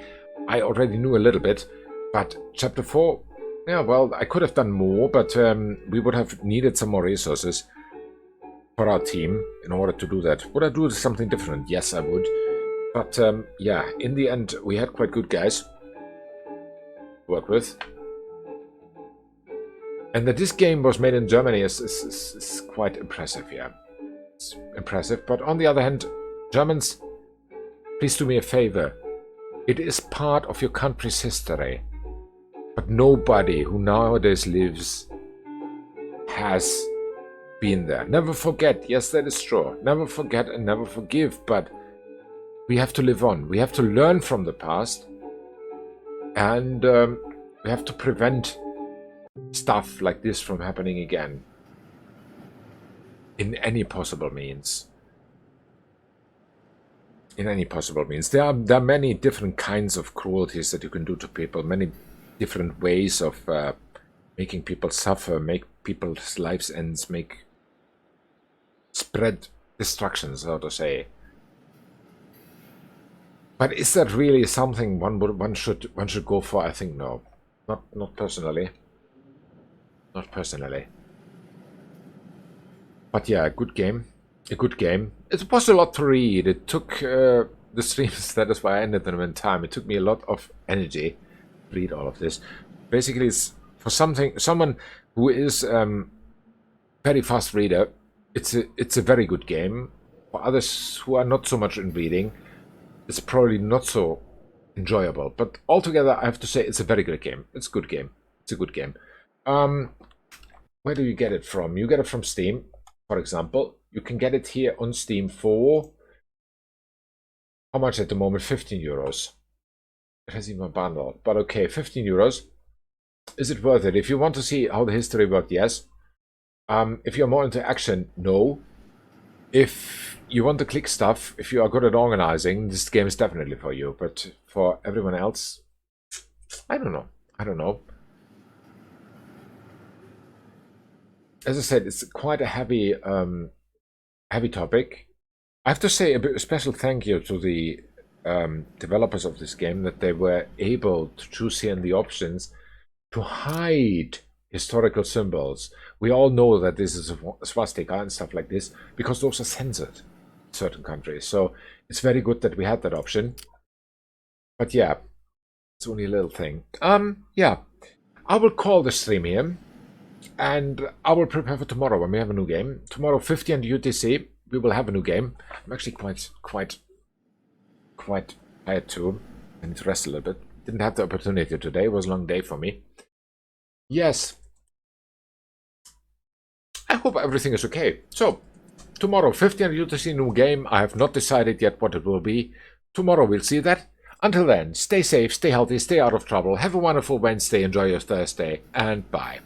Speaker 1: I already knew a little bit, but chapter 4, yeah, well, I could have done more, but we would have needed some more resources for our team in order to do that. Would I do something different? Yes, I would. But yeah, in the end, we had quite good guys to work with. And that this game was made in Germany is quite impressive, yeah. It's impressive, but on the other hand, Germans, please do me a favor. It is part of your country's history. But nobody who nowadays lives has been there. Never forget, yes, that is true. Never forget and never forgive, but we have to live on. We have to learn from the past, and we have to prevent stuff like this from happening again in any possible means. In any possible means. There are many different kinds of cruelties that you can do to people, many different ways of making people suffer, make people's lives ends, spread destruction, so to say. But is that really something one should go for? I think no. Not personally. Not personally. But yeah, a good game. A good game. It was a lot to read. It took the streams, that is why I ended them in time. It took me a lot of energy to read all of this. Basically, it's for someone who is very fast reader, it's a very good game. For others who are not so much in reading, it's probably not so enjoyable. But altogether, I have to say it's a very good game. It's a good game. It's a good game. Where do you get it from? You get it from Steam, for example. You can get it here on Steam for how much at the moment? 15 euros. It has even a bundle. But okay, 15 euros. Is it worth it? If you want to see how the history worked, yes. If you're more into action, no. If you want to click stuff, if you are good at organizing, this game is definitely for you. But for everyone else, I don't know. I don't know. As I said, it's quite a heavy topic. I have to say a special thank you to the developers of this game, that they were able to choose here in the options to hide historical symbols. We all know that this is a swastika and stuff like this, because those are censored in certain countries. So it's very good that we had that option. But yeah, it's only a little thing. Yeah, I will call the stream here, and I will prepare for tomorrow when we have a new game. Tomorrow, 50 and UTC, we will have a new game. I'm actually quite tired too. I need to rest a little bit. Didn't have the opportunity today. It was a long day for me. Yes. I hope everything is okay. So, tomorrow, 50 and UTC new game. I have not decided yet what it will be. Tomorrow we'll see that. Until then, stay safe, stay healthy, stay out of trouble. Have a wonderful Wednesday, enjoy your Thursday, and bye.